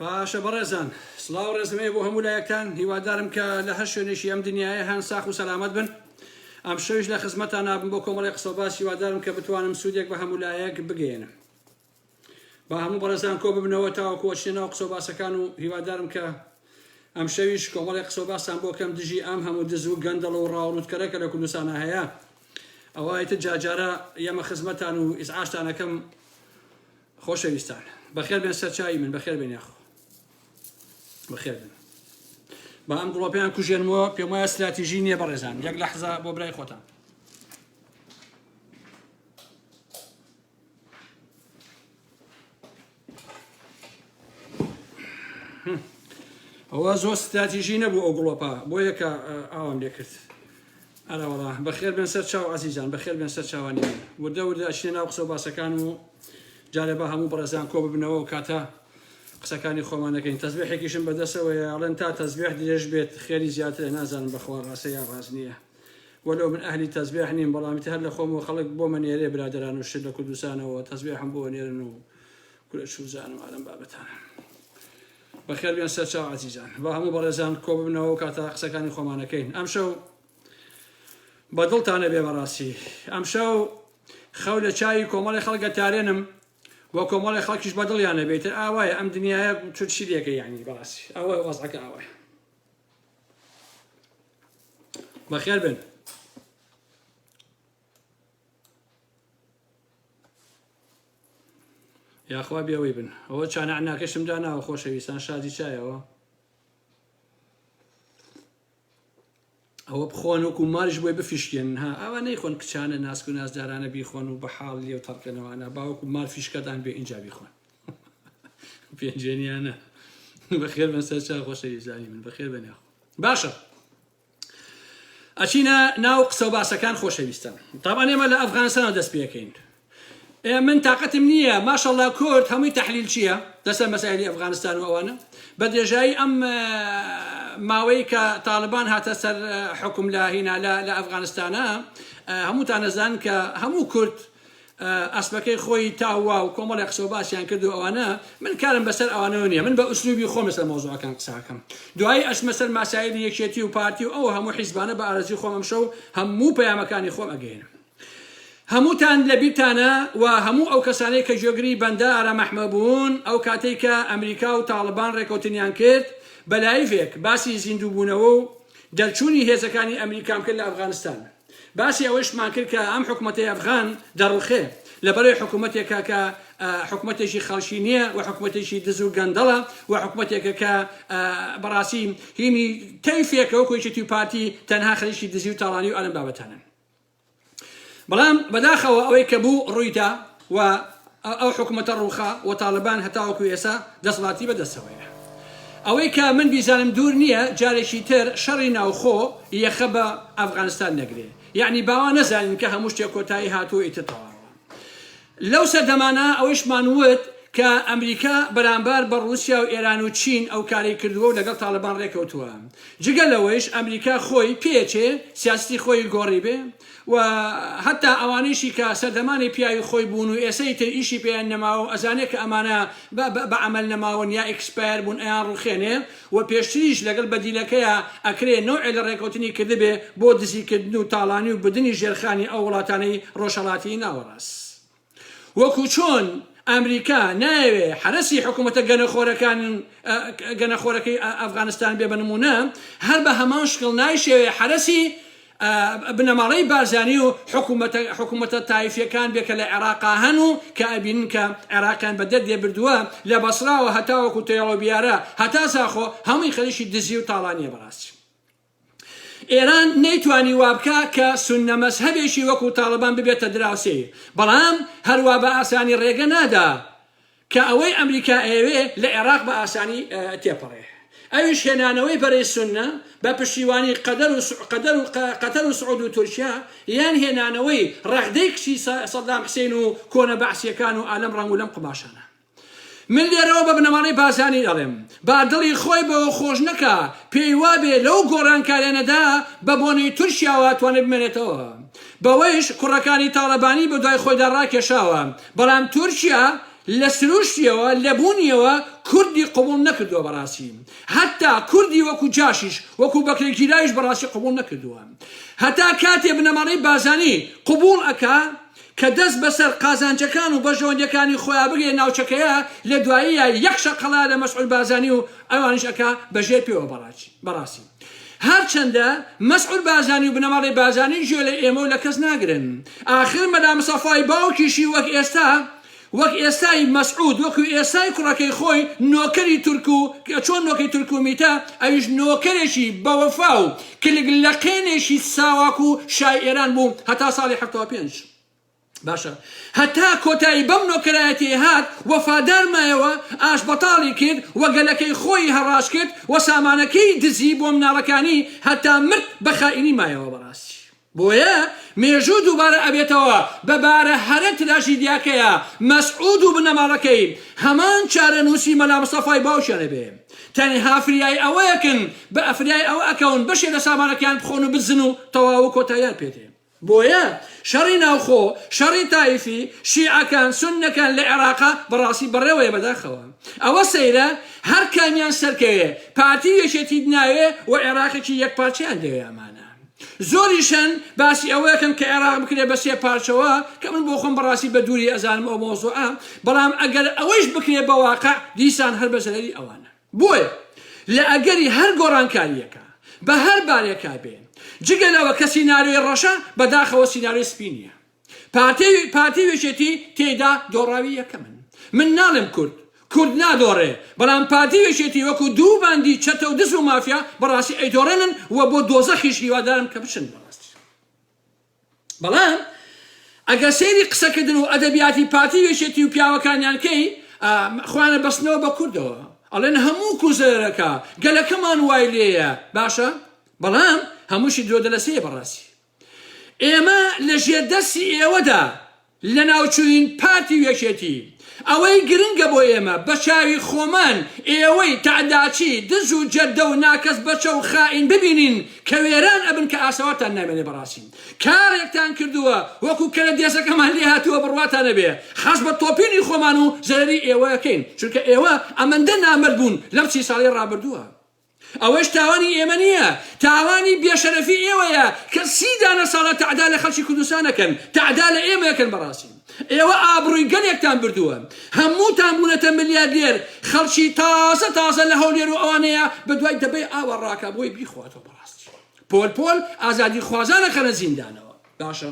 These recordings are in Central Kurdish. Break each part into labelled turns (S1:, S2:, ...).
S1: باشە بەڕێزان سڵاو ڕێزمەیە بۆ هەموو لایەکان هیوادارم کە لە هەر شوێنێکی ئەم دنیاە هەن ساخ و سەلامەت بن ئەم شەویش لە خزمەتان نابم بۆ کۆمەڵی قسە و باس هیوادارم کە بتوانم سوودێک بە هەموو لایەک بگەێنم با هەموو بەڕێزان کۆ ببنەوە تاوەکو ئەچێنەوە قسە و باسەکان و هیوادارم کە ئەم شەویش کۆمەڵی قسە و باسان بۆ کەم دژی ئەم هەموو دز و گەندەڵ و ڕاوڕوتکەرەکە لە کوردستانە هەیە ئەوایتە جاجارە ئێمە خزمەتان و ئیسعاشتانەکەم خۆشەویستان بەخێر بێن سەرچاوی من بەخێر بێن یاخۆ بەخێر بن با ئەم گڵۆپیان کوژێنمەوە پێم وایە استراتیژی نییە بەڕێزان یەک لەحزە بۆ برای خۆتان ئەوە زۆر استراتیژی نەبوو ئەو گڵۆپە بۆ یەکە ئاوام لێ کرد ئەراوەڵا بەخێر بێن سەر چاو عەزیزان بەخێر بێن سەر چاوانی من وردە وردە ئەچینە ناو قسە و باسەکان و جارێ بە هەموو بەڕێزان کۆ ببنەوە و کاتە قسەکانی خۆمانەکەین تەزبیحێکیشم بەدەستەوەیە ئەڵێن تا تەزبیح درێژ بێت خێری زیاتر نازانم بەخوا ڕاستە یان ڕاست نییە وەلو من ئەهلی تەزبیح نیم بەڵامی هەر لە خۆم و خەڵک بۆمە نێرێ برادران و شت لە کوردستانەوە تەزبیحم بۆ نێرن و کورە شوزان و ئالەم بابەتانە بەخێر بێن سەر چاو عەزیزان با هەموو بەڕێزان کۆ ببنەوە و کاتە قسەکانی خۆمانەکەین ئەم شەو بەدڵتانە بێ بەڕاستی ئەم شەو خەو لە چاوی کۆمەڵی خەڵک گەتارێنم وە کۆمەڵی خەڵکیش بەدڵیانە بێتتر ئاوایە ئەم دنیاە چی لێکە یعنی بەڕاستی ئەوە وەزعەکە ئاوایە بەخێر بن یاخوا بێەوەی بن ئەوە چانە عناکەشم داناوە خۆشەویستان شادی چایەوە ئەوە بخۆن وەکو ماریش بۆی بفیشکێن ها ئەوە نەیخۆن کچانە ناسک و نازدارانە بیخۆن و بە حاڵ لێ و تەڕکەنەوەانە باوەکو مار فیشکەدان بێ ئینجا بیخۆن پێنجێنیانە بەخێر بن سەر چا خۆشەویستانی من بەخێر بن یاخۆ باشە ئەچینە ناو قسە و باسەکان خۆشەویستان تاوان ئێمە لە ئەفغانستانەوە دەست پێکەین من تااقەتم نییە ماشەڵڵا کورد هەمووی تەحلیل چییە دەسەر مەسایلی ئەفغانستان و ئەوانە بە درێژایی ئەم ماوەی کە تاالبان هاتە سەر حکم لە هینا لە ئەفغانستانە هەمووتان نەزان کە هەموو کورد ئەسبەکەی خۆی تاوا و کۆمەڵی قسە و باسییان کرد و ئەوانە من کارم بەسەر ئەوانەوە نییە من بە ئوسلوبی خۆم لەسەر مۆزوعەکان قساکەم دوایی ئەچمە سەر ماسایلی یەکێتی و پارتی و ئەو هەموو حیزبانە بە ئارەزی خۆم ئەم شەو هەموو پەیامەکانی خۆم ئەگەێنم هەمووتان لەبیرتانە و هەموو ئەو کەسانەی کە جێگری بەندە ئارامەحمە بوون ئەو کاتێک کە ئەمریکا و تاالبان ڕێکەوتنیان کرد بە لایڤێک باسی زیندووبوونەوە و دەرچوونی هێزەکانی ئەمریکام کرد لە ئەفغانستان باسی ئەوەشمان کرد کە ئەم حکوومەتی ئەفغان دەڕوخێ لەبەرەوەی حکوومەتێکە کە حکوومەتێکی خەڵکی نییە و حکوومەتێکی دز و گەندەڵە و حکوومەتێکە کە بەڕاستی هینی تەیفێکە وەکویشتی پارتی تەنها خەریکی دزی و تاڵانی و ئەلەم بابەتانە بەڵام بەداخەوە ئەوەی کە بوو ڕوویدا و ئەو حکوومەتە ڕووخا و تاالبان هەتاوەکو ئێسا دەسەڵاتی بەدەستەوەیە ئەوەی کە من بیزانم دوور نییە جارێکی تر شەڕی ناوخۆ یەخە بە ئەفغانستان نەگرێ یعنی باوا نەزانین کە هەموو شتێک کۆتایی هاتووە ئیتتەواوە لەو سەردەمانە ئەوەشمان وت کە ئەمریکا بەرامبەر بە رووسیا و ئێران و چین ئەو کاری کردووە و لەگەڵ تاالبان ڕێکەوتووە جگە لەوەیش ئەمریکا خۆی پێچێ سیاستی خۆی گۆڕی بێ و هەتا ئەوانەیشی کە سەردەمانی پیاوی خۆی بوون و ئێسەی تر ئیشی پێیان نەماوە ئەزانێت کە ئەمانە بە عەمەل نەماون یا ئێکسپایر بوون ئەیان ڕوخێنێ و پێشتریش لەگەڵ بەدیلەکەیە ئەکرێ نوعی لە ڕێکەوتنی کردبێ بۆ دزیکردن و تاڵانی و بدنی ژێرخانی ئەو وڵاتانەی ڕۆژهەڵاتی ناوەڕاست وەکو چۆن ئەمریکا ناوێ حرەسی حکوومەتە گەنەخۆرەکەی ئەفغانستان بێ بنمونە هەر بە هەمان شکڵ نایشێوێ حرەسی بنەماڵەی بارزانی و حکوومەتە تایفیەکان بێکە لە عێراقا هەن و کە ئەبینن کە عێراقیان بەدەر دێبردووە لە بەسراوە هەتاوەکو تێڵۆبیارە هەتا ساخۆ هەمووی خەریکی دزی و تاڵانیە بەڕاستی ئێران نەیتوانی وابکە کە سوننە مەزهەبێکی وەکو تاالبان ببێتە دراوسێ بەڵام هەروە بە ئاسانی ڕێگە نادا کە ئەوەی ئەمریکا ئەوێ لە عێراق بە ئاسانی تێپەڕێ ئەویش هێنانەوەی بەرەی سوننە بە پشتیوانی قەتەر و سعود و تورکیا یان هێنانەوەی ڕەغدەی کچی سەدام حسێن و کۆنە بەعسیەکان و ئالەم ڕەنگ و لەم قماشانە من لێرەوە بە بنەماڵەی بازانی دەڵێم با دڵی خۆی بەوە خۆش نەکە پێی وابێ لەو گۆڕانکارێنەدا بە بۆنەی تورکیاوە توانێت بمێنێتەوە بەوەیش کوڕەکانی تاالبانی بە دوای خۆیدا ڕاکێشاوە بەڵام تورکیا لە سروشتیەوە لە بوونیەوە کوردی قبول نەکردووە بەڕاستی هەتا کوردی وەکو جاشیش وەکو بەکرێکیرایش بەڕاستی قبول نەکردووە هەتا کاتێ بنەماڵەی بازانی قبول ئەکا کە دەست بەسەر قازانجەکان و بەژۆندەکانی خۆیان بگرێ ناوچەکەیە لە دواییە یەک شەقەڵا لە مەسعود بازانی و ئەوانش ئەکا بەژێر پێوە بەڕاستی هەرچەندە مەسعود بازانی و بنەماڵی بازانی گوێ لە ئێمە و لە کەس ناگرن ئاخر مەدام مستەفای باوکیشی وەک ئێستای مەسعود وەکو ئێستای کوڕەکەی خۆی نۆکەری تورکو چۆن نۆکەی تورک و میتە ئەویش نۆکەرێکی بەوەفا و کلگلەقێنێکی ساواک و شای ئێران بوو هەتا ساڵی 75 باشە هەتا کۆتایی بەم نۆکەرایەتی هات وەفادارمایەوە ئاش بەتاڵی کرد وە گەلەکەی خۆی هەڕاش کرد وە سامانەکەی دزی بۆ مناڵەکانی هەتا مرد بە خائینی مایەوە بەڕاستی بۆیە مێژوو دووبارە ئەبێتەوە بەبارە هەرە تراشی دیاکەیە مەسعود و بنەماڵەکەی هەمان چارە نووسی مەلا مستەفای باوشیانە بێ تەنها فریای ئەوەیەکن بە ئەفریای ئەوە ئەکەون بەشێ لە سامانەکەیان بخۆن و بزن و تەواو و کۆتاییان پێدێ بۆیە شەڕی ناوخۆ شەڕی تایفی شیعەکان سوننەکان لە عێراقا بەڕاستی بەڕێوەیە بەداخەوە ئەوە سەیرە هەر کامیان سەرکەوێ پارتی یەکێتی ناوێ و عێراقێکی یەک پارچەیان دەوێ ئەمانە زۆریشن باسی ئەوەکەن کە عێراق بکرێ بە سێ پارچەوە کە من بۆ خۆم بەڕاستی بە دووری ئەزانم ئەو مۆزوعە بەڵام ئەگەر ئەوەش بکرێ بە واقع دیسان هەر بەزەرەری ئەوانە بۆیە لە ئەگەری هەر گۆڕانکاریەکە بە هەر بارێکا بێن جگەلەوە کە سیناریۆی ڕەشە بەداخەوە سیناریۆی سپینیە پارتی وێشێتی تێدا دۆڕاوی یەکەمن من ناڵێم کورد نادۆڕێ بەڵام پارتی وێشێتی وەکو دوو باندی چەتە و دز و مافیا بەڕاستی ئەیدۆڕێنن وە بۆ دۆزەخیش هیوادارم کە بچن بەڕاستی بەڵام ئەگەر سەیری قسەکردن و ئەدەبیاتی پارتی وێشێتی و پیاوەکانیانکەی خوانە بەستنەوە بە کوردەوە ئەڵێن هەموو کوزەرەکە گەلەکەمان وای لێیە باشە بەڵام هەمووشی درۆدەلەسەیە بەڕاستی ئێمە لە ژێردەستی ئێوەدا لە ناوچوین پارتی وێشێتی ئەوەی گرنگە بۆ ئێمە بە چاوی خۆمان ئێوەی تعداچی دز و جەردە و ناکەس بەچە و خائین ببینین کە وێران ئەبن کە ئاسەواتان نامێنێ بەڕاستی کارێکتان کردووە وەکو کەرە دێزەکەمان لێ هاتووە بڕواتانە بێ خاص بە تۆپینی خۆمان و زەرەری ئێوەکەین چونکە ئێوە ئەمەندە نامەرد بوون لەم 30 ساڵی ڕابردووە ئەوەش تاوانی ئێمە نییە تاوانی بێشەرەفی ئێوەیە کە 30 دانە ساڵە تعدا لە خەڵکی کوردستانەکەن تعدا لە ئێمەکەن بەڕاستی ئێوە ئابڕووی گەلێکتان بردووە هەمووتان بوونەتە ملیاردێر خەڵکی تازە لە هەولێر و ئەوانەیە بە دوای دەبێ ئاوە ڕاکە بۆی بیخواتەوە بەڕاستی پۆل ئازادی خوازانە خەنە زیندانەوە باشە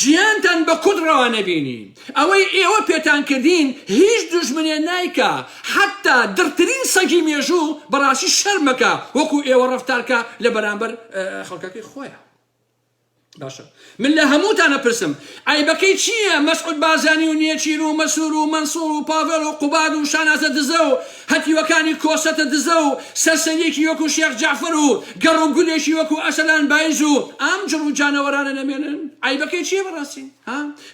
S1: ژیانتان بە کورد ڕەوانە بینین ئەوەی ئێوە پێتان کردین هیچ دوژمنێ نایکە حتا دڕترین سەگی مێژوو بەڕاستی شەرمەکە وەکو ئێوە ڕەفتارکە لە بەرامبەر خەڵکەکەی خۆیە باشە من لە هەمووتانە پرسم عیبەکەی چییە مەسعود بازانی و نێچیر و مەسوور و مەنسوور و پاڤێڵ و قوباد و شانازە دزە و هەتیوەکانی کۆسەتە دزە و سەرسەریەکی وەکو شێخ جەعفەر و گەڕ و گولێکی وەکو ئەسەلان بایز و ئەم جڕ و جانەوەرانە نەمێنن عیبەکەی چییە بەڕاستی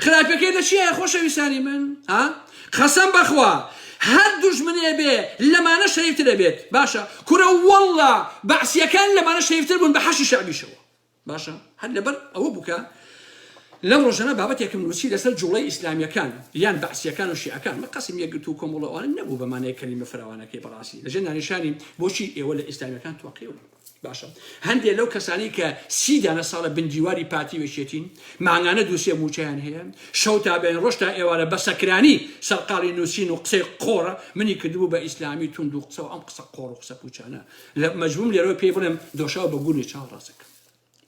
S1: خراپەکەی لە چییە خۆشەویستانی من قەسەم بەخوا هەر دوژمنێ بێ لەمانە شەریفترە بێت باشە کورە وەڵڵا بەعسیەکان لەمانە شەریفتر بوون بە حەشی شەعبیشەوە باشە هەر لەبەر ئەوە بووکە لەم ڕۆژانە بابەتێکم نووسی لەسەر جوڵەی ئیسلامیەکان یان بەعسیەکان و شیعەکان مە قەسم یەکگرت و کۆمەڵەوانە نەبوو بەمانەیە کەلیمە فراوانەکەی بەڕاستی لەژێر دانیشانی بۆچی ئێوە لە ئیسلامیەکان تواقیون باشە هەندێک لەو کەسانی کە 30 دانە ساڵە بنجیواری پارتی وێشێتین مانگانە دووسێ موچەیان هەیە شەو تا بێن ڕۆژ تا ئێوارە بە سەکرانی سەرقاڵی نووسین و قسەی قۆڕە منی کردبوو بە ئیسلامی تونند و قسە و ئەم قسە قۆڕ و قسە پوچانە لە مەجبوم لێرەوە پێی بڵێم دۆشاو بە گوڵی چاو ڕاستەکە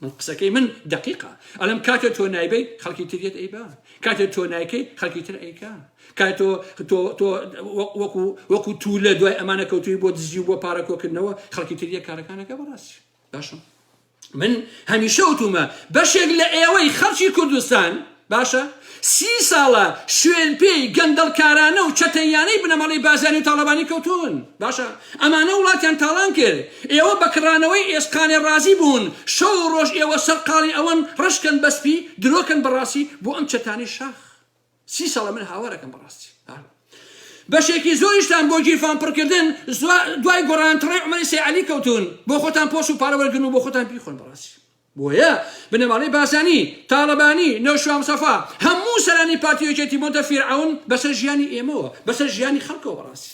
S1: من قسەکەی من دقیقە ئەلم کاتێ تۆ نایبەی خەڵکی تریت ئەیبا کاتێ تۆ نایکەی خەڵکی تر ئەیکا کات تۆ وەکو تو لە دوای ئەمانە کەوتوی بۆ دزی و بۆ پارەکۆکردنەوە خەڵکی تریە کارەکانەکە بەڕاستی باشە من هەمیشە وتومە بەشێک لە ئێوەی خەڵکی کوردستان باشە 30 ساڵە شوێن پێی گەندەڵکارانە و چەتەیانەی بنەماڵی بازانی و تاڵەبانی کەوتون باشە ئەمانە وڵاتیان تاڵان کرد ئێوە بەکڕانەوەی ئێسقانی ڕازی بوون شەو ڕۆژ ئێوە سەرقاڵی ئەوەن ڕشکن بەسپی درۆکن بەڕاستی بۆ ئەم چەتانی شاخ 30 ساڵە من هاوارەکەم بەڕاستی بەشێکی زۆریشتان بۆ گیرفان پڕکردن دوای گۆڕانتڕی عومەری سەیعەلی کەوتون بۆ خۆتان پۆش و پارەوەرگن و بۆ خۆتان بیخۆن بەڕاستی بۆیە بنەماڵی بازانی تاڵەبانی نەوشام سەفا هەموو سەرانی پارتی یەکێتی مۆدە فیرعەون بەسەر ژیانی ئێمەوە بەسەر ژیانی خەڵکەوە بەڕاستی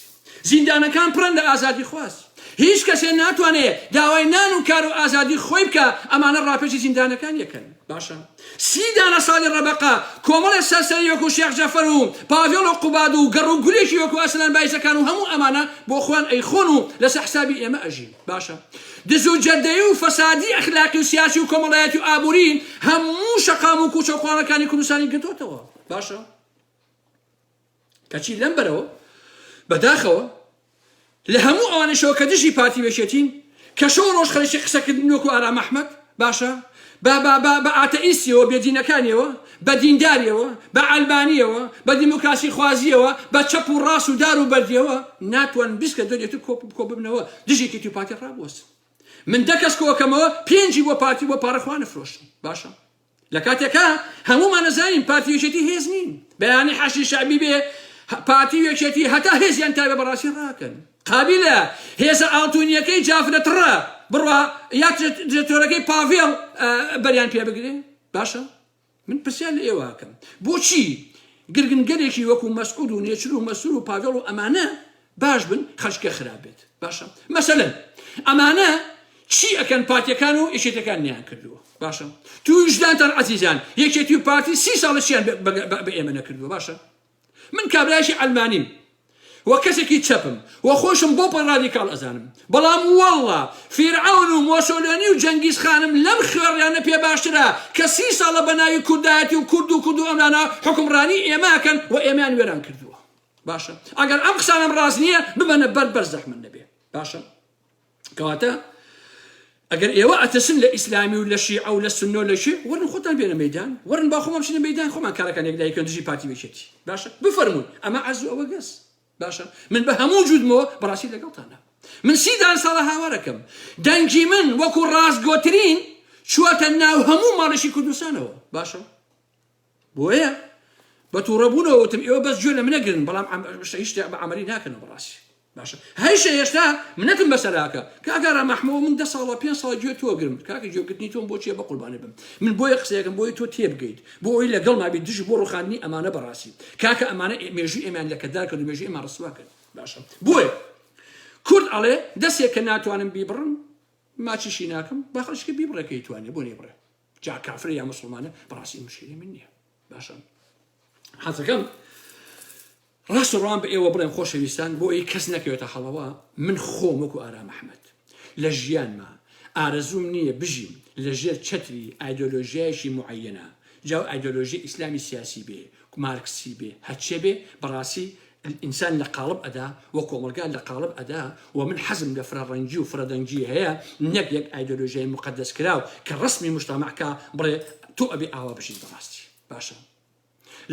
S1: زیندانەکان پڕن لە ئازادی خواست هیچ کەسێ ناتوانێت داوای نان و کار و ئازادی خۆی بکە ئەمانە ڕاپێچی زیندانەکان یەکەن باشە 30 دانە ساڵی ڕەبەقە کۆمەڵی سەرسەری وەکو شێخ جەفەر و پاڤێڵ و قوباد و گەڕ و گولێکی وەکو ئەسلان بایزەکان و هەموو ئەمانە بۆ خۆیان ئەیخۆن و لەسەر حسابی ئێمە ئەژین باشە دز و جەردەیی و فەسادی ئەخلاقی و سیاسی و کۆمەڵایەتی و ئابوورین هەموو شەقام و کوچە و خوانەکانی کوردستانی گرتوتەوە باشە کەچی لەم بەرەوە بەداخەوە لە هەموو ئەوانەشەوە کە دژی پارتی وێشێتین کە شەو ڕۆژ خەریکی قسەکردن وەکو ئارام ئەحمەد باشە بە ئاتەئیستیەوە بێدینەکانیەوە بە دینداریەوە بە ئەلبانیەوە بە دیموکراسی خوازیەوە بە چەپ و ڕاست و دار و بەردیەوە ناتوان بیستکە دۆنێت کۆ ببنەوە دژێکی تو پارتی ڕابوەست من دەکەس کۆکەمەوە پێنجی بۆ پارتی بۆ پارەخوا نەفرۆشتم باشە لە کاتێکە هەمومان نەزانین پارتی وێشێتی هێز نین بەیانی حەشی شەعبی بێ پارتی وێشێتی هەتا هێزیان تابێ بەڕاستی ڕاکەن قابلە هێزە ئاڵتونیەکەی جافرەتڕە بڕوا یا دکتۆرەکەی پاڤێڵ بەریان پێ بگرێ باشە من پرسیان لە ئێوەکەم بۆچی گرگنگەرێکی وەکو مەسعود و نێچر و مەسعود و پاڤێڵ و ئەمانە باش بن خەشکە خراپ بێت باشە مەسەلەن ئەمانە چی ئەکەن پارتیەکان و ئێشێتەکان نیان کردووە باشە تویژدانتان عەزیزان یەکێتی و پارتی 30 ساڵەشیان بە ئێمە نەکردووە باشە من کابرایشی ئەلمانیم وە کەسێکی چەپم وە خۆشم بۆ پڕ ڕادیکاڵ ئەزانم بەڵام وەڵڵا فیرعەون و مۆسۆلۆنی و جەنگیز خانم لەم خوێڕیانە پێ باشترە کە 30 ساڵە بە ناوی کوردایەتی و کورد و ئەمانە حکومڕانی ئێماکەن و ئێمەیان وێران کردووە باشە ئەگەر ئەم قسانم ڕاست نییە ببەنە بەرزەح من نەبێ باشە کەواتە ئەگەر ئێوە ئەتەسن لە ئیسلامی و لە شیعە و لە سنە و لە شێ وەرن خۆتان بێنە مەیدان وەرن با خۆمان بچینە مەیدان خۆمان کارەکان یەکلایکەن دژی پارتی وێشێتی باشە بفەرموون ئەمە عەرز و ئەوە گەس باشە من بە هەموو جودمەوە بەڕاستی لەگەڵتانە من 30 ساڵە هاوارەکەم دەنگی من وەکو ڕاستگۆترین چواتە ناو هەموو ماڵێکی کوردستانەوە باشە بۆیە بە تووڕەبوونەوە وتم ئێوە بەس گوێ لە من نەگرن بەڵام هیچ بە عەمەلی ناکەنەوە بەڕاستی باشە هەیشە هێشتا منەتم بەسەراکە کاگەڕا مەحمەوە من 10 ساڵە 5 ساڵ گوێ تۆ گرم کاکە گوێگرتنی تۆم بۆچیە بە قوربانێ بم من بۆیە قسەیەکەم بۆی تۆ تێبگەیت بۆ ئەوی لەگەڵ نابێت دژی بۆ ڕوخاندنی ئەمانە بەڕاستی کاکە ئەمانە مێژووی ئێمان لەکەدار کرد و مێژووی ئێمان ڕسوا کرد باشە بۆیە کورد ئەڵێ دەستێک کە ناتوانم بیبڕم ماچیشی ناکەم با خەڵکێ بیبڕێکەی توانێ بۆ نێبڕێ جا کافرە یا موسڵمانە بەڕاستی مشکلی من نییە باشە حەزەکەم ڕاست و ڕوان بە ئێوە بڵێم خۆشەویستان بۆ ئەی کەس نەکەوێتە هەڵەوە من خۆم وەکو ئارام ئەحمەد لە ژیانما ئارەزوم نییە بژیم لەژێر چەتری ئایدۆلۆژیایشی معەنە جاو ئایدۆلۆژی ئیسلامی سیاسی بێ مارکسی بێ هەرچێ بێ بەڕاستی ئینسان لە قاڵب ئەدا وە کۆمەلگان لە قاڵب ئەدا و من حەزم لە فرەڕەنگی و فرەدەنگی هەیە نەک یەک ئایدۆلۆژیای مقدس کراو کە ڕسمی مجتەمەعکە بڵێ تۆ ئەبێ ئاوا بژیت بەڕاستی باشە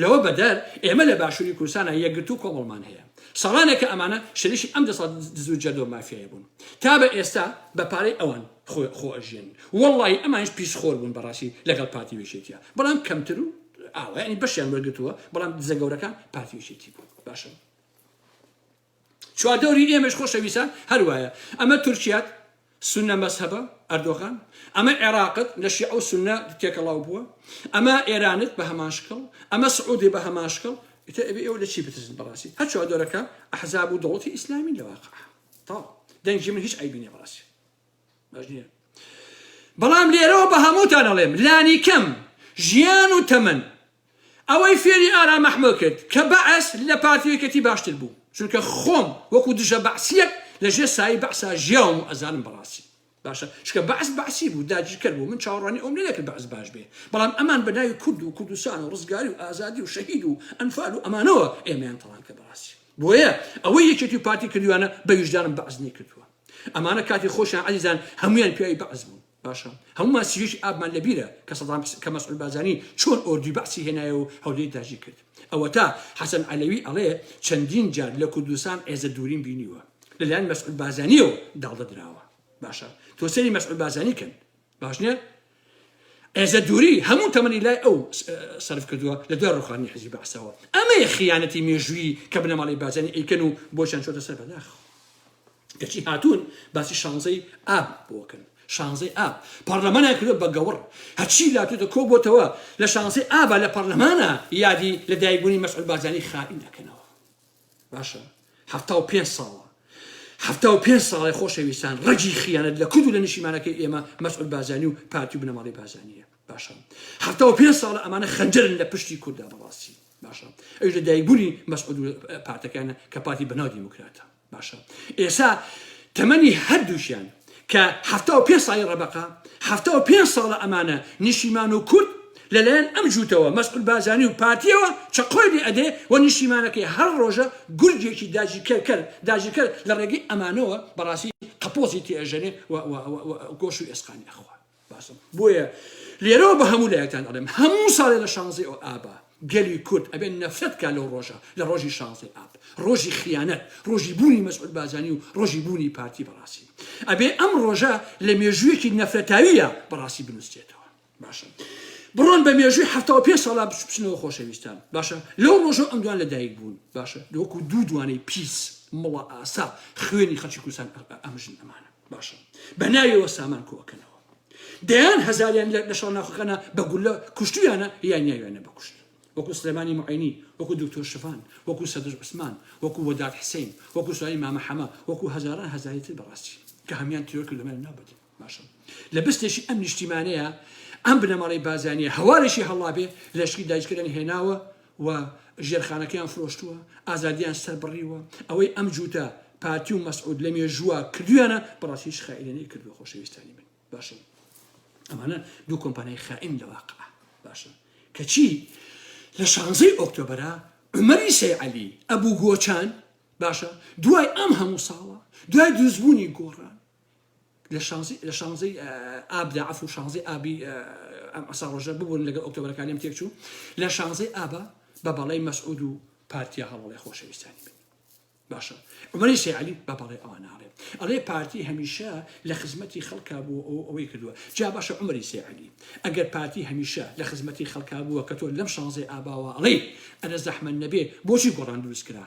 S1: لەوە بەدەر ئێمە لە باشووری کوردستانە یەکگرتو و کۆمەڵمان هەیە ساڵانێکە ئەمانە شەریکی ئەم دەسەڵات دز و جەردە و مافیایە بوون تا بە ئێستا بە پارەی ئەوان خۆ ئەژێن وەڵڵی ئەمانش پیسخۆر بوون بەڕاستی لەگەڵ پارتی وێشێتیە بەڵام کەمتر و ئاوا ینی بەشیان وەرگرتووە بەڵام دزە گەورەکان پارتی وێشێتی بوون باشە چواردەوری ئێمەش خۆشەویستان هەروایە ئەمە تورکیات سنە مەزهەبە ئەردۆغان ئەمە عێراقت لە شیعە و سنە تێکەڵاو بووە ئەمە ئێرانت بە هەمان شکڵ ئەمە سعودی بە هەمان شکڵ ئێوە لە چی بترسن بەڕاستی هەر چواردەورەکە ئەحزاب و دەوڵەتی ئیسلامی لە واقع تا دەنگی من هیچ عیبی نییە بەڕاستی باش نییە بەڵام لێرەوە بە هەمووتان ئەڵێم لانی کەم ژیان و تەمەن ئەوەی فێری ئارام ئەحمەد کرد کە بەعەس لە پارتیەکەتی باشتر بوو چونکە خۆم وەکو دژە بەعسیەک لەژێر سایی بەعسا ژیاوم و ئەزانم بەڕاستی باشە شکە بەعس بەعسی بوو داگیرکرد بوو من چاوەڕوانی ئەوم لێ نەکرد بەعس باش بێ بەڵام ئەمان بەناوی کورد و کوردستان و ڕزگاری و ئازادی و شەهید و ئەنفال و ئەمانەوە ئێمەیان تەڵان کە بەڕاستی بۆیە ئەوەی یەکێتی پارتی کردوانە بە ویژدانم بەعس نەکردووە ئەمانە کاتی خۆشیان عەزیزان هەمویان پیاوی بەعس بوون باشە هەمومان سیویش ئابمان لەبیرە کە مەسعود بازانی چۆن ئۆردوی بەعسی هێنایە و هەولێری داژی کرد ئەوە تا حەسەن عەلەوی ئەڵێ چەندین جار لە کوردستان ئێزە دوورین بینیوە لەلایەن مەسعود بازانیەوە داڵدە درراوە باشە تۆ سەری مەسعود بازانی کەن باش نییە ئێزە دووری هەموو تەمەنی لای ئەو سەرف کردووە لە دوای ڕوخانی حیزبی بەعسەوە ئەمەیە خیانەتی مێژووی کە بنەماڵی بازانی ئەیکەن و بۆشیان چۆتە سەر بەداخ کەچی هاتوون باسی شانزەی ئاب بۆکەن شانزەی ئاب پەرلەمانیان کردو بە گەوڕ هەرچی لاتوتە کۆ بۆتەوە لە شانزەی ئابە لە پەرلەمانە یادی لە دایکبوونی مەسعود بازانی خائین دەکەنەوە باشە 75 ساڵە 75 ساڵی خۆشەویستان ڕەجی خیانەت لە کورد و لە نیشیمانەکەی ئێمە مەسعود بازانی و پارتی و بنەماڵی بازانیە باشە 75 ساڵە ئەمانە خەنجەرن لە پشتی کووردا بەڕاستی باشە ئەوش لە دایکبوونی مەسعود و پارتەکانە کە پارتی بەناو دیموکراتە باشە ئێستا تەمەنی هەردووشیان کە 75 ساڵی ڕەبەقە 75 ساڵە ئەمانە نیشیمان و کورد لەلایەن ئەم جووتەوە مەسعود بازانی و پارتیەوە چقۆی لێ ئەدێ و نیشیمانەکەی هەر ڕۆژە گورجێکی داژیکەر لە ڕێگەی ئەمانەوە بەڕاستی قەپۆزی تێژەنێ گۆش و ئێسقانی ئەخوا باشە بۆیە لێرەوە بە هەموو لایەکتان ئەڵێم هەموو ساڵێ لە 16 ئابا گەلی کورد ئەبێن نەفرەتکە لەو ڕۆژە لە ڕۆژی 16 ئاب ڕۆژی خیانەت ڕۆژی بوونی مەسعود بازانی و ڕۆژی بوونی پارتی بەڕاستی ئەبێ ئەم ڕۆژە لە مێژوویەکی نەفرەتاویە بەڕاستی بنووسێتەوە باشە بڕۆن بە مێژووی 75 ساڵا بچنەوە خۆشەویستان باشە لەو ڕۆژە ئەم دوان لەدایک بوون باشە لەوەکو دوو دوانەی پیس مڵە ئاسا خوێنی خەڵکی کوردستان ئەمژن ئەمانە باشە بەناویەوە سامان کۆکەنەوە دەیان هەزاریان لە شەڕ ناوخۆکانە بە گولە کوشتویانە یان نیاویانە بەکوشت وەکو سلێمانی معینی وەکو دکتۆر شفان وەکو سەدر عوسمان وەکو وەداد حسین وەکو سواری مامە حەما وەکو هەزاران هەزاریتر بەڕاستی کە هەمیان تیرۆر کرد لەمە نابێت باشە لە بستێکی ئەم نیشتیمانەیە ئەم بنەماڵی بازانیە هەوارێکی هەڵابێ لەشکی دایشکردن هێناوە و ژێرخانەکەیان فرۆشتووە ئازادیان سەربڕیوە ئەوەی ئەم جووتە پارتی و مەسعود لە مێژووە کردویانە بەڕاستیش خائینانەی کردووە خۆشەویستانی من باشە ئەمانە دوو کۆمپانیای خائین لە واقع باشە کەچی لە 16 ئۆکتۆبەرە عومەری سەیعەلی ئەبوو گۆچان باشە دوای ئەم هەموو ساڵە دوای دروستبوونی گۆڕان لە 16 ئابدا عفو 16 ئابی ئەسا ڕۆژە ببوون لەگەڵ ئۆکتۆبەرەکانیم تێکچوو لە 16 ئابە بە بەڵای مەسعود و پارتیا هەڵەڵی خۆشەویستانی بن باشە عومەری سەیعەلی بە بەڵای ئەوانە ئەڵێ پارتی هەمیشە لە خزمەتی خەڵکا بوو ئەوەی کردووە جا باشە عومەری سەیعەلی ئەگەر پارتی هەمیشە لە خزمەتی خەڵکا بووە کە تۆ لەم 16 ئاباوە ئەڵێ ئەرە زەحمەت نەبێ بۆچی گۆڕان دروست کرا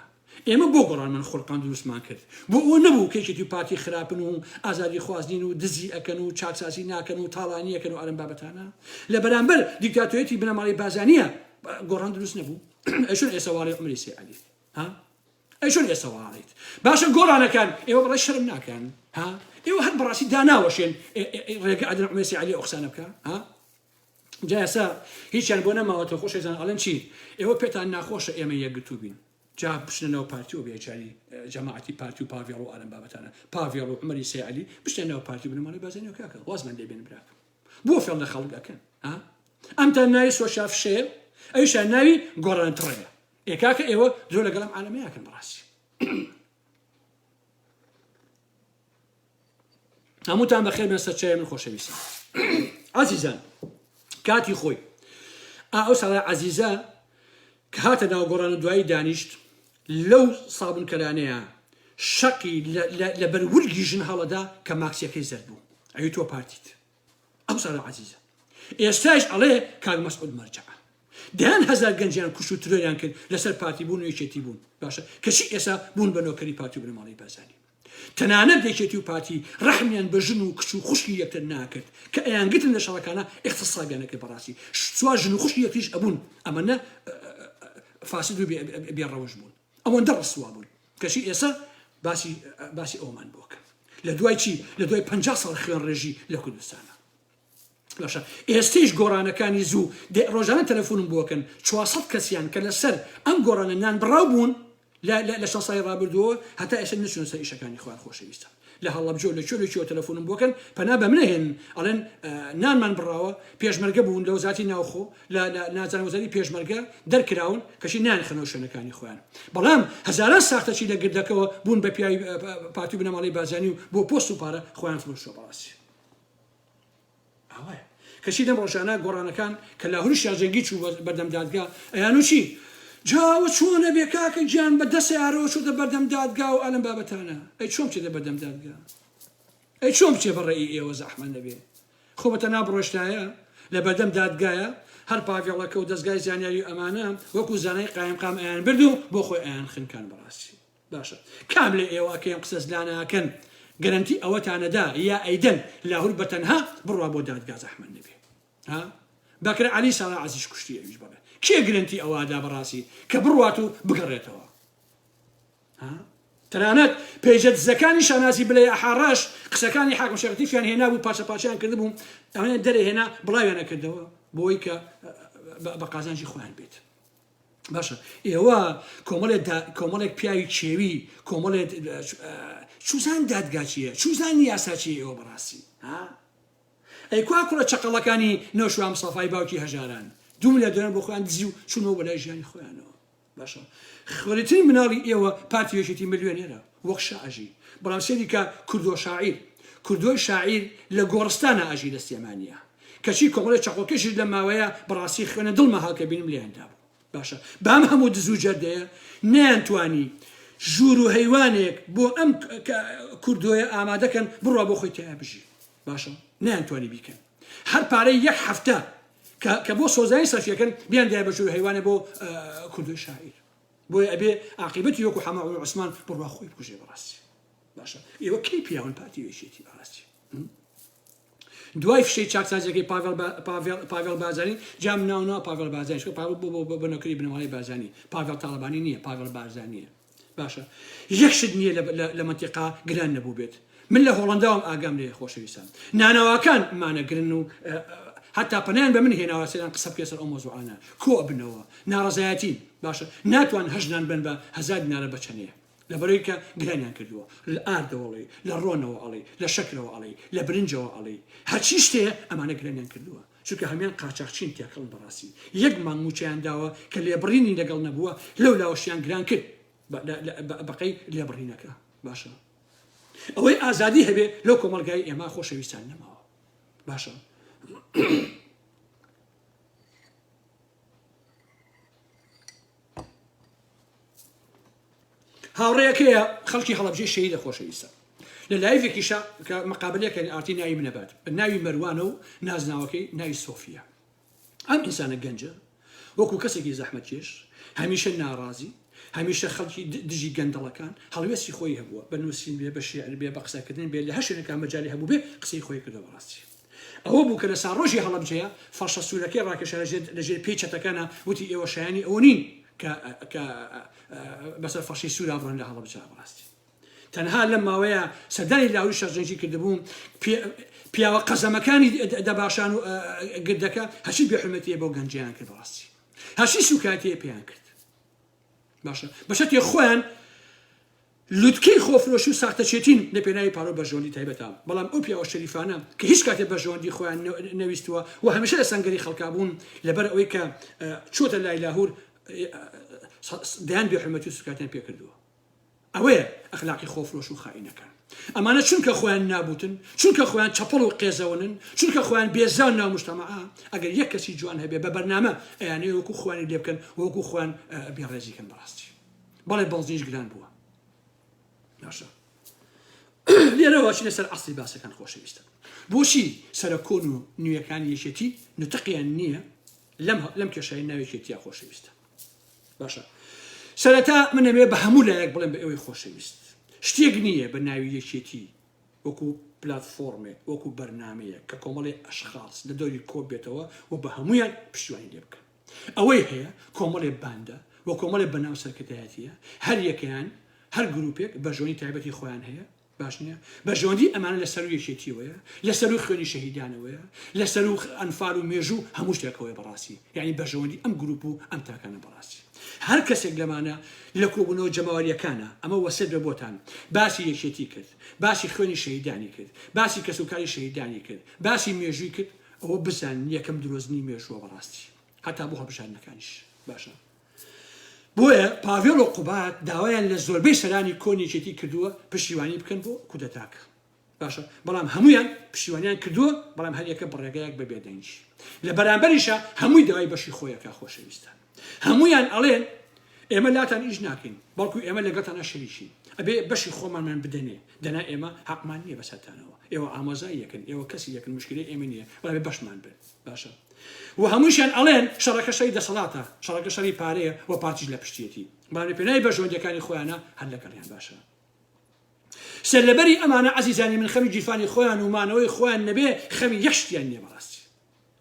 S1: ئێمە بۆ گۆڕان من خۆڵقان دروستمان کرد بۆ ئەوە نەبوو کێکێتی پارتی خراپن و ئازادی خوازنین و دزی ئەکەن و چاکسازی ناکەن و تاڵانی ئەکەن و ئەرم بابەتانە لە بەرامبەر دیکتاتۆریەتی بنەماڵی بازانیە گۆڕان دروست نەبوو ئەشون ئێسەواڵی عومەری سەیعەلی ها ئەیشون ئێسەواڵیت باشە گۆڕانەکان ئێوە بەڵای شەرم ناکەن ها ئێوە هەر بەڕاستی داناوەشێن ڕێگە ئەدەن عومەری سەیعەلی ئەو قسانە بکە ها جا ئێستا هیچیان بۆ نەماوەتەوە خۆشەویستان ئەڵێن چی ئێوە پێتان ناخۆشە ئێمە یەکگرتوو بین جا بشنەوە پارتی و بێچاری جەماعەتی پارتی و پاڤێڵ و ئارەم بابەتانە پاڤێڵ و عومەری سەیعەلی بشتێنەوە پارتی و بنەماڵی بازانیەوە کاکە وازمان لێبێن براکەم بۆ فێڵ لە خەڵک ئەکەن ها ئەمتان ناوی سۆشاف شێر ئەویشان ناوی گۆڕانتڕەیە ئێکاکە ئێوە زۆر لەگەڵم عالەمەیەکەن بەڕاستی هەمووتان بەخێر بێن سەرچاوی من خۆشەویستان عەزیزان کاتی خۆی ئەو ساڵای عەزیزە کە هاتە ناو گۆڕان دوایی دانیشت لەو سابونکەرانەیە شەقی لە بەرورگی ژن هەڵەدا کە ماکسیەکەی زەرد بوو ئەوی تۆ پارتیت ئەو ساڵای عەزیزە ئێستاش ئەڵێ کاک مەسعود مەرجەعە دەیان هەزار گەنجیان کوشت و ترۆیان کرد لەسەر پارتی بوون و یەکێتی بوون باشە کەچی ئێستا بوون بە نۆکەری پارتی و بنەماڵی بازانی تەنانەت یەکێتی و پارتی ڕەحمیان بە ژن و کچ و خوشکی یەکتر ناکرد کە ئەیانگرتن لە شەڕەکانە ئیختیسابیانەکە بەڕاستی سوا ژن و خوشکی یەکتریش ئەبوون ئەمەنە فاسد و بێڕەوەش بوون ئەوەندە ڕسوا بوون کەچی ئێستا باسی ئەومان بۆکە لە دوای چی لە دوای 50 ساڵ خوێن ڕێژی لە کوردستانە باشە ئێستیش گۆڕانەکانی زوو ڕۆژانە تەلەفۆنم بۆکەن 400 کەسیان کە لەسەر ئەم گۆڕانە نان بڕاو بوون لە 6 ساڵی ڕابردووە هەتا ئێستا نەچوونە سەر ئیشەکانی خۆیان خۆشەویستان لە هەڵەبجۆ لەکوێ تەلەفۆنم بۆکەن پەنا بە منەهێن ئەڵێن نانمان بڕاوە پێشمەرگە بوون لە وەزارەتی ناوخۆ لە نازانم وەزارەتی پێشمەرگە دەرکراون کەشی نانخنەوە شوێنەکانی خۆیان بەڵام هەزاران ساختەچی لە گردەکەەوە بوون بە پیاوی پارتی و بنەماڵی بازانی و بۆ پۆست و پارە خۆیان فرۆشتووە بەڕاستی ئەوەیە کەچی لەم ڕۆژانە گۆڕانەکان کە لاهوریشیان جەنگی چوو بەردەم دادگا ئەیان و چی جاوە چۆنە بێ کاکە گیان بە دەستی ئارەوە چووتە بەردەم دادگا و ئەلم بابەتانە ئەی چۆن بچێتە بەردەم دادگا ئەی چۆن بچێ بەڕێی ئێوە زەحمەت نەبێ خۆ بەتە نابڕۆشتایە لە بەردەم دادگایە هەر پاڤێڵەکە و دەستگای زانیاری ئەمانە وەکو زانای قایم ئەیان برد و بۆ خۆی ئەیان خنکان بەڕاستی باشە کام لێ ئێوە کە ئەم قسە زلانەکەن گەرنتی ئەوەتانەدا یا ئەیدەن لاهور بەتەنها بڕوا بۆ دادگا زەحمەت نەبێ ها بەکرە عەلی ساڵا عەزیز کوشتی ئەویش بڵێ کێ گرنتی ئەوەدا بەڕاستی کە بڕوات و بگەڕێتەوە ها تەنانەت پێیجە دزەکانی شانازی بڵێ ئەحاڕەش قسەکانی حاکم شەرعەتیفیان هێنا بوو پاشە پاشیان کردبوو ئەوانە دەرەهێنا بڵاویانە کردەوە بۆی کە بە قازانجی خۆیان بێت. باشە ئێوە کۆمەڵێک پیاوی چێوی کۆمەڵێت چوزان دادگاچیە چوزانی یاساچی ئێوە بەڕاستی ئەی کوا کوڕە چقەڵەکانی نەوشوام سەفای باوکی هەژاران دوو لە دەرەن بۆ خۆیان دزی و چوونەوە بەلای ژیانی خۆیانەوە. باشە خوێنترین مناڵی ئێوە پارتیێشێتی ملیۆنێرە وەک شاعژی بەڵام سێری کە کوردۆ شاعیر کوردۆی شاعیر لە گۆڕستانە ئاژی لە سلێمانیە کەچی کۆمەڵێک چەقۆکەشی لە ماوەیە بەڕاستی خوێنە دڵمە هەڵکە بینم لێیاندا بوو. باشە بام هەموو دزوو جەردەیە نەیانتوانی ژوور و هەیوانێک بۆ ئەم کوردۆیە ئامادەکەن بڕوا بۆ خۆی تیا بژی. باشە نەیانتوانی بیکەن هەر پارەی یەک هەفتە کە بۆ سۆزایی سەرفیەکەن بیان دای بە ژوور هەیوانێ بۆ کوردۆی شاعیر بۆی ئەبێ عاقبەتی وەکو حەما عوسمان بڕوا خۆی بکوژێ بەڕاستی. باشە ئێوە کەی پیاون پارتیێشێتی بەڕاستی دوای فشەی چاکسازیەکەی پاڤێڵ بازانی جام ناونا پاڤێڵ بازانی پاڤێڵ بۆ بنەکەی بنەماڵی بازانی پاڤێڵ تاڵبانی نییە پاڤێڵ بازانیە. باشە یەکشت نییە لە منتیقا گران نەبوو بێت. من لە هۆڵنداوام ئاگام لێ خۆشەویستان نانەواکان مانەگرن و حتا پەنیان بە من هێناوە سێران قسە بکە سەر ئەو مۆزوعانە کۆ بنەوە ناڕەزایەتی. باشە ناتوان هەژنان بن بە 1000 دینارە بەچەنەیە لەبەرەوەی کە گرانیان کردووە لە ئاردەوەڵی لە ڕۆنەوە ئەڵێ لە شەکرەوە ئەڵێ لە برنجەوە ئەڵێ هەرچی شتەیە ئەمانە گرانیان کردووە چونکە هەمیان قاچاقچین تێکەڵ بەڕاستی یەک مانگموچیان داوە کە لێبڕینی لەگەڵ نەبووە لەو لاوەشیان گران کرد بەقەی لێبڕینەکە. باشە ئەوەی ئازادی هەبێ لەو کۆمەلگای ئێمە خۆشەویستان نەماوە. باشە هاوڕێیەکەیە خەڵکی هەڵەبجێ شەهیدە خۆشەویستە لە لایڤێکیشە کە مەقابلەکەی ئارتی ناوی منەبات ناوی مەروانە و نازناوەکەی ناوی سۆفیا. ئەم ئینسانە گەنجە وەکو کەسێکی زەحمەتکێش هەمیشە ناڕازی هەمیشە خەڵکی دژی گەندەڵەکان هەڵوێستی خۆی هەبووە بە نووسین بێ بە شێعر بێ بە قسەکردن بێ لە هەر شوێنێکا مەجالی هەبوو بێ قسەی خۆی کردەوە بەڕاستی. ئەوە بوو کە لە ساڕۆژی هەڵەبجەیە فەرشە سوورەکەی ڕاکێشە لەژێر پێی چەتەکانە وتی ئێوە شایانی ئەوە نین کە بەسەر فەرشی سوورا بڕۆن لە هەڵەبجە بەڕاستی. تەنها لەم ماوەیە سەردانی لاوری شەرجەنجی کردبووم پیاوە قەزەمەکانی دەباشان و گردەکە هەچی بێحورمەتیە بۆ گەنجیان کرد بەڕاستی هەچی سوکاتیە پێیان کرد. باشە بەشەتی خۆیان لوتکەی خۆفرۆشی و ساختەچێتین لە پێناوی پارۆ بەژۆندی تایبەتە بەڵام ئەو پیاوە شەریفانە کە هیچ کاتێ بەژۆندی خۆیان نەویستووە و هەمیشە لە سەنگەری خەڵکا بوون لەبەر ئەوەی کە چۆتە لای لاهور دەیان بێحورمەتی و سوکاتیان پێکردووە. ئەوەیە ئەخلاقی خۆفرۆش و خائینەکان ئەمانە چونکە خۆیان نابوتن چونکە خۆیان چەپەڵ و قێزەونن چونکە خۆیان بێزان ناو مجتەمەعا ئەگەر یەک کەسی جوان هەبێ بە بەرنامە ئەیانەیە وەکو خوانی لێ بکەن وەکو خوان بێڕێزیکەن بەڕاستی. بەڵێ بەڵزیش گران بووە. باشە لێرەوە چی لەسەر ئەسڵی باسەکان خۆشەویستە بۆچی سەرکۆن و نوێیەکانی یەکێتی نوتەقیان نییە لەم کێشایی ناوێکێتیە خۆشەویستە. باشە سەرەتا من ئەمێ بە هەموو لایەک بڵێم بە ئەوەی خۆشەویست شتێک نییە بە ناوی یەکێتی وەکو پلاتفۆرمێ وەکو بەرنامەیە کە کۆمەڵی ئەشخاص لە دەوری کۆ بێتەوە و بە هەمویان پشتیوانی لێ بکەن. ئەوەی هەیە کۆمەڵێ باندا و کۆمەڵێ بەناو سەرکردایەتیە هەر یەکەیان هەر گروپێک بەژۆنی تایبەتی خۆیان هەیە باش نییە بەژۆندی ئەمانە لەسەر و یەکێتیەوەیە لەسەر و خوێنی شەهیدانەوەیە لەسەر و ئەنفال و مێژوو هەموو شتێکەوەی بەڕاستی یعنی بەژۆندی ئەم گروپ و ئەم تاکانە بەڕاستی. هەر کەسێک لەمانە لە کۆبوونەوە جەماوەریەکانە ئەمە وەسێت بە بۆتان باسی یەکێتی کرد باسی خوێنی شەهیدانی کرد باسی کەسوکاری شەهیدانی کرد باسی مێژووی کرد ئەوە بزان یەکەم درۆزنی مێژووە بەڕاستی هەتا بۆ هەڵبژاردنەکانیش. باشە بۆیە پاڤێڵ و قوبات داوایان لە زۆربەی سەرانی کۆنیەکێتی کردووە پشتیوانی بکەن بۆ کودەتاکە. باشە بەڵام هەمویان پشتیوانیان کردووە بەڵام هەر یەکە بڕێگەیەک بە بێدەنگی لە بەرامبەریشە هەمووی داوای بەشی خۆیەکە خۆشەویستان هەمویان ئەڵێن ئێمە لاتان ئیش ناکەین بەڵکو ئێمە لەگەڵتانە شەریکین ئەبێ بەشی خۆمانمان بدەنێ دەنا ئێمە حەقمان نییە بەسەرتانەوە ئێوە ئامۆزای یەکن ئێوە کەسی یەکن مشکلی ئێمە نییە بەڵام بەشمان بن. باشە و هەمووشیان ئەڵێن شەڕەکە شەری دەسەڵاتە شەڕەکە شەری پارەیە و پارتیش لە پشتیەتی بەڵام پێناوی بەژۆندیەکانی خۆیانە هەر لەگەڵیان. باشە سەرلەبەری ئەمانە عەزیزانی من خەمی جیرفانی خۆیان و مانەوەی خۆیان نەبێ خەمی یەشتیان نییە بەڕاستی.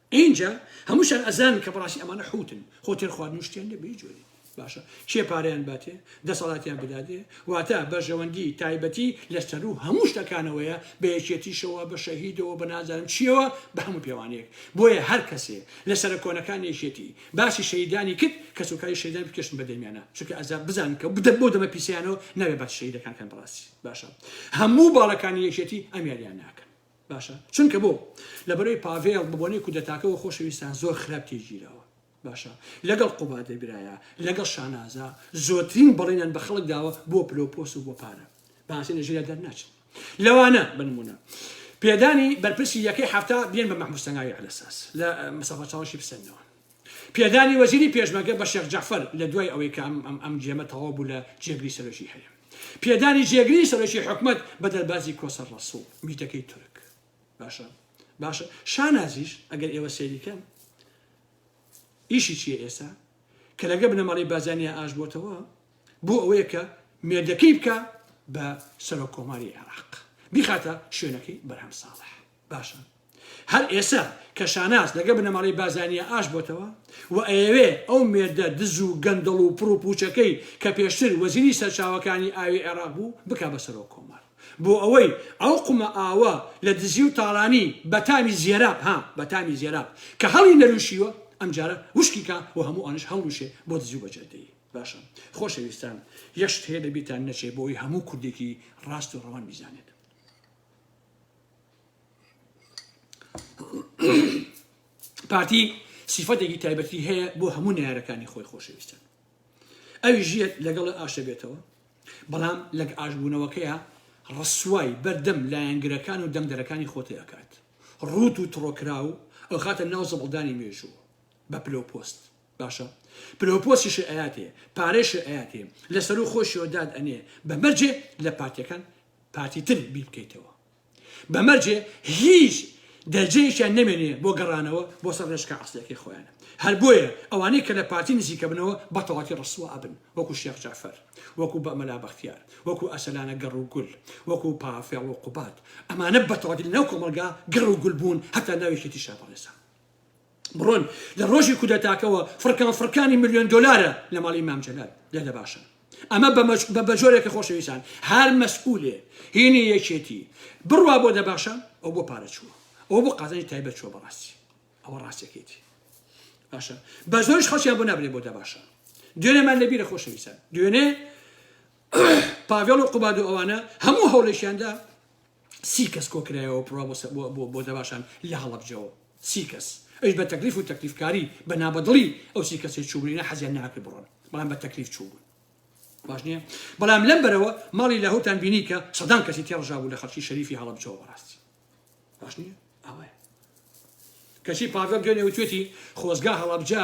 S1: اینجا هەمووشان ئەزانن کە بەڕاستی ئەمانە حوتن خۆ تێر خواردن و شتیان لێ بە هیچ جۆری باشە چێ پارەیان باتێ دەسەڵاتیان بدادێ واتە بەژەوەندی تایبەتی لەسەر و هەموو شتەکانەوەیە بە یەکێتیشەوە بە شەهیدەوە بە نازانم چیەوە بە هەموو پێوانەیەک بۆیە هەر کەسێ لەسەر کۆنەکان یەکێتی باسی شەیدانی کرد کە سوکاری شەیدان بکەشن بە دەمیانە چونکە ئەزاب بزان کە بۆ دەمە پیسیانەوە نەبێ باسی شەیدەکان کەن بەڕاستی باشە هەموو باڵەکانی یەکێتی ئەمیاریان ناکەن باشە چونکە بۆ لەبەرەوەی پاڤێڵ ببوونەی کودەتاکەەوە خۆشەویستان زۆر خراپ تێگیرەوە باشە لەگەڵ قوبادە برایە لەگەڵ شانازە زۆرترین بەڵێنیان بە خەڵک داوە بۆ پلۆپۆس و بۆ پارە باسی نەژێریا دەرناچن لەوانە بنمونە پێدانی بەرپرسی یەکەی هەفتە بێن بە مەحموود سەنگاوی عەلەساس لە مەسەفە چاوەشی بسەنەوە پێدانی وەزیری پێشمەرگە بە شێخ جەعفەر لە دوای ئەوەی کە ئەم جێمە تەواو بوو لە جێگری سەرۆکی هەیە پێدانی جێگری سەرۆکی حکومەت بە دەربازی کۆسەر ڕەسوڵ میتەکەی تورک باشە شانازیش ئەگەر ئێوە سێریکەن ئیشی چیە ئێستا کە لەگە بنەماڵی بازانیا ئاش بۆتەوە بۆ ئەوەیە کە مێردەکەی بکە بە سەرۆک کۆماری عێراق بیخاتە شوێنەکەی بەرهەم ساڵح باشە هەر ئێستا کە شاناز لەگە بنەماڵی بازانیا ئاش بۆتەوە و ئەوێ ئەو مێردە دز و گەندەڵ و پڕ و پوچەکەی کە پێشتر وەزیری سەرچاوەکانی ئاوی عێراق بوو بکە بە سەرۆک کۆمار بۆ ئەوەی ئەو قومە ئاوە لە دزی و تاڵانی بەتامی زێراب کە هەڵی نەروشیوە ئەم جارە وشکیکە و هەموو ئەنش هەڵوشێ بۆ دزی و بەجێدەی باشە خۆشەویستان یەشت هەیە دەبیتان نەچێ بۆی هەموو کوردێکی ڕاست و ڕەوان بیزانێت پارتی سیفەتێکی تایبەتی هەیە بۆ هەموو نارەکانی خۆی خۆشەویستان ئەوی ژێت لەگەڵ ئاشە بێتەوە بەڵام لەگ ئاشبوونەوەکەیە ڕسوای بەردەم لایەنگرەکان و دەنگدەرەکانی خۆتی ئەکات ڕوت و تڕۆکرا و ئەو خاتە ناو زەبڵدانی مێژووە بە پلۆپۆست باشە پلۆپۆستیش ئەیاتێ پارێش ئەیاتێ لەسەر و خۆشیەوە داد ئەنێ بەمەرجێ لە پارتیەکان پارتی تر بیر بکەیتەوە بەمەرجێ هیچ دەرجەیەکیان نەمێنێ بۆ گەڕانەوە بۆ سەر ڕێژکە ئەسڵیەکەی خۆیانە هەر بۆیە ئەوانەی کە لە پارتی نزیکە بنەوە بە تەواتی ڕسوە ئەبن وەکو شێخ جەعفەر وەکو بەمەلا بەختیار وەکو ئەسەلانە گەڕ و گول وەکو پافێڵ و قوبات ئەمانە بە تەواتی لەناو کۆمەلگا گەڕ و گول بوون هەتا ناوێکێتی شاپەڕێسا بڕۆن لە ڕۆژی کودەتاکەوە فرکانی ملیۆن دۆلارە لە ماڵی مام جەلال لێدە باشە ئەمە بە بەجۆرێکە خۆشەویستان هەر مەسئولێ هینی یەکێتی بڕوا بۆ دەباشە ئەو بۆ پارە چووە ئەو بۆ قازانی تایبەت چووە بەڕاستی ئەوە ڕاستیەکەیتی باشە بە زۆرش خەڵکیان بۆ نابرێ بۆ دەباشە دوێنێمان لەبیرە خۆشەویستان دوێنێ پاڤێڵ و قوباد و ئەوانە هەموو هەوڵێکیاندا 30 کەس کۆکرایەوە پڕوا بۆ دەباشان لە هەڵەبجەوە 30 کەس ئەوش بە تەکلیف و تەکلیفکاری بە نابەدڵی ئەو 30 کەسێک چوبوونە حەزیان ناکرد بڕۆن بەڵام بە تەکلیف چوبوون باش نییە بەڵام لەم بەرەوە ماڵی لاهوتان بینی کە سەدان کەسی تێڕژا بوو لە خەڵکی شەریفی هەڵەبجەوە بەڕاستی باش نییە ئەوەیە کەچی پاڤێڵ دوێنێ وتوێتی خۆزگا هەڵەبجە